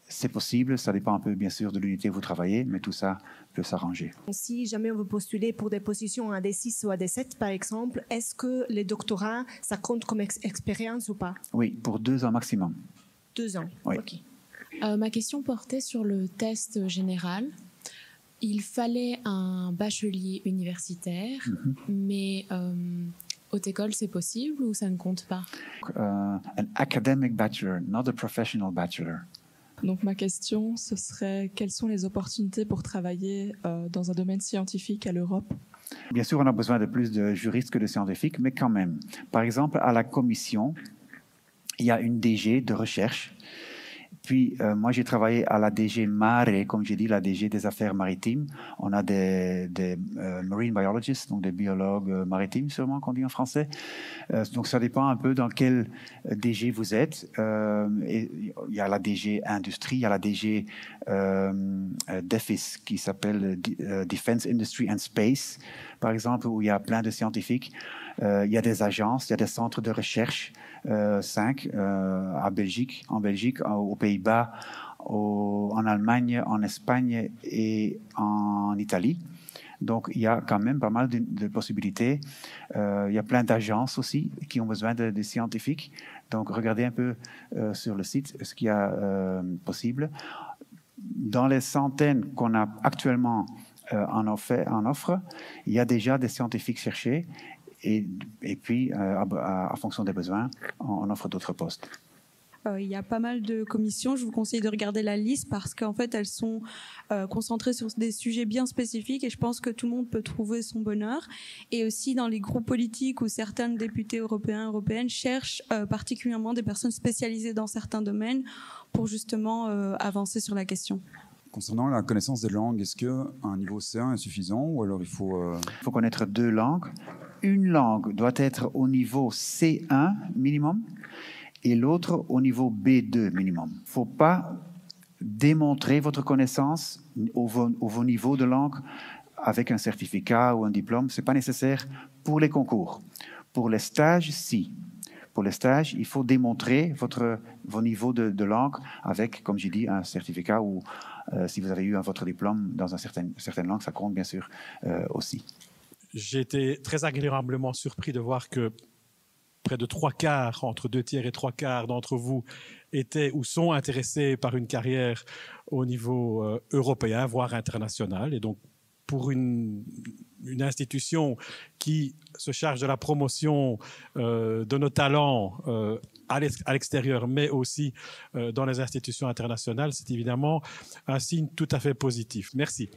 c'est possible. Ça dépend un peu, bien sûr, de l'unité où vous travaillez, mais tout ça peut s'arranger. Si jamais on veut postuler pour des positions à D6 ou à D7, par exemple, est-ce que les doctorats, ça compte comme expérience ou pas? Oui, pour 2 ans maximum. 2 ans, oui. OK. Ma question portait sur le test général. Il fallait un bachelier universitaire, mais haute école, c'est possible ou ça ne compte pas? An academic bachelor, not a professional bachelor. Donc ma question, ce serait quelles sont les opportunités pour travailler dans un domaine scientifique à l'Europe? Bien sûr, on a besoin de plus de juristes que de scientifiques, mais quand même. Par exemple, à la commission, il y a une DG de recherche. Puis, moi, j'ai travaillé à la DG Mare, comme j'ai dit, la DG des affaires maritimes. On a des marine biologists, donc des biologues maritimes, sûrement qu'on dit en français. Donc, ça dépend un peu dans quel DG vous êtes. Et il y a la DG Industrie, il y a la DG DEFIS, qui s'appelle Defense Industry and Space, par exemple, où il y a plein de scientifiques. Il y a des agences, il y a des centres de recherche, 5 en Belgique, aux Pays-Bas, en Allemagne, en Espagne et en Italie. Donc, il y a quand même pas mal de possibilités. Il y a plein d'agences aussi qui ont besoin de scientifiques. Donc, regardez un peu sur le site ce qu'il y a possible. Dans les centaines qu'on a actuellement en offre, il y a déjà des scientifiques cherchés. Et puis, à fonction des besoins, on offre d'autres postes. Il y a pas mal de commissions. Je vous conseille de regarder la liste parce qu'en fait, elles sont concentrées sur des sujets bien spécifiques et je pense que tout le monde peut trouver son bonheur. Et aussi dans les groupes politiques où certains députés européennes cherchent particulièrement des personnes spécialisées dans certains domaines pour justement avancer sur la question. Concernant la connaissance des langues, est-ce qu'un niveau C1 est suffisant ou alors il faut... Il faut connaître 2 langues. Une langue doit être au niveau C1 minimum et l'autre au niveau B2 minimum. Il ne faut pas démontrer votre connaissance au vos niveaux de langue avec un certificat ou un diplôme. Ce n'est pas nécessaire pour les concours. Pour les stages, si. Pour les stages, il faut démontrer vos niveaux de langue avec, comme j'ai dit, un certificat ou si vous avez eu votre diplôme dans une certaine langue, ça compte bien sûr aussi. J'ai été très agréablement surpris de voir que près de 3/4, entre 2 tiers et 3/4 d'entre vous étaient ou sont intéressés par une carrière au niveau européen, voire international. Et donc, pour une institution qui se charge de la promotion de nos talents à l'extérieur, mais aussi dans les institutions internationales, c'est évidemment un signe tout à fait positif. Merci.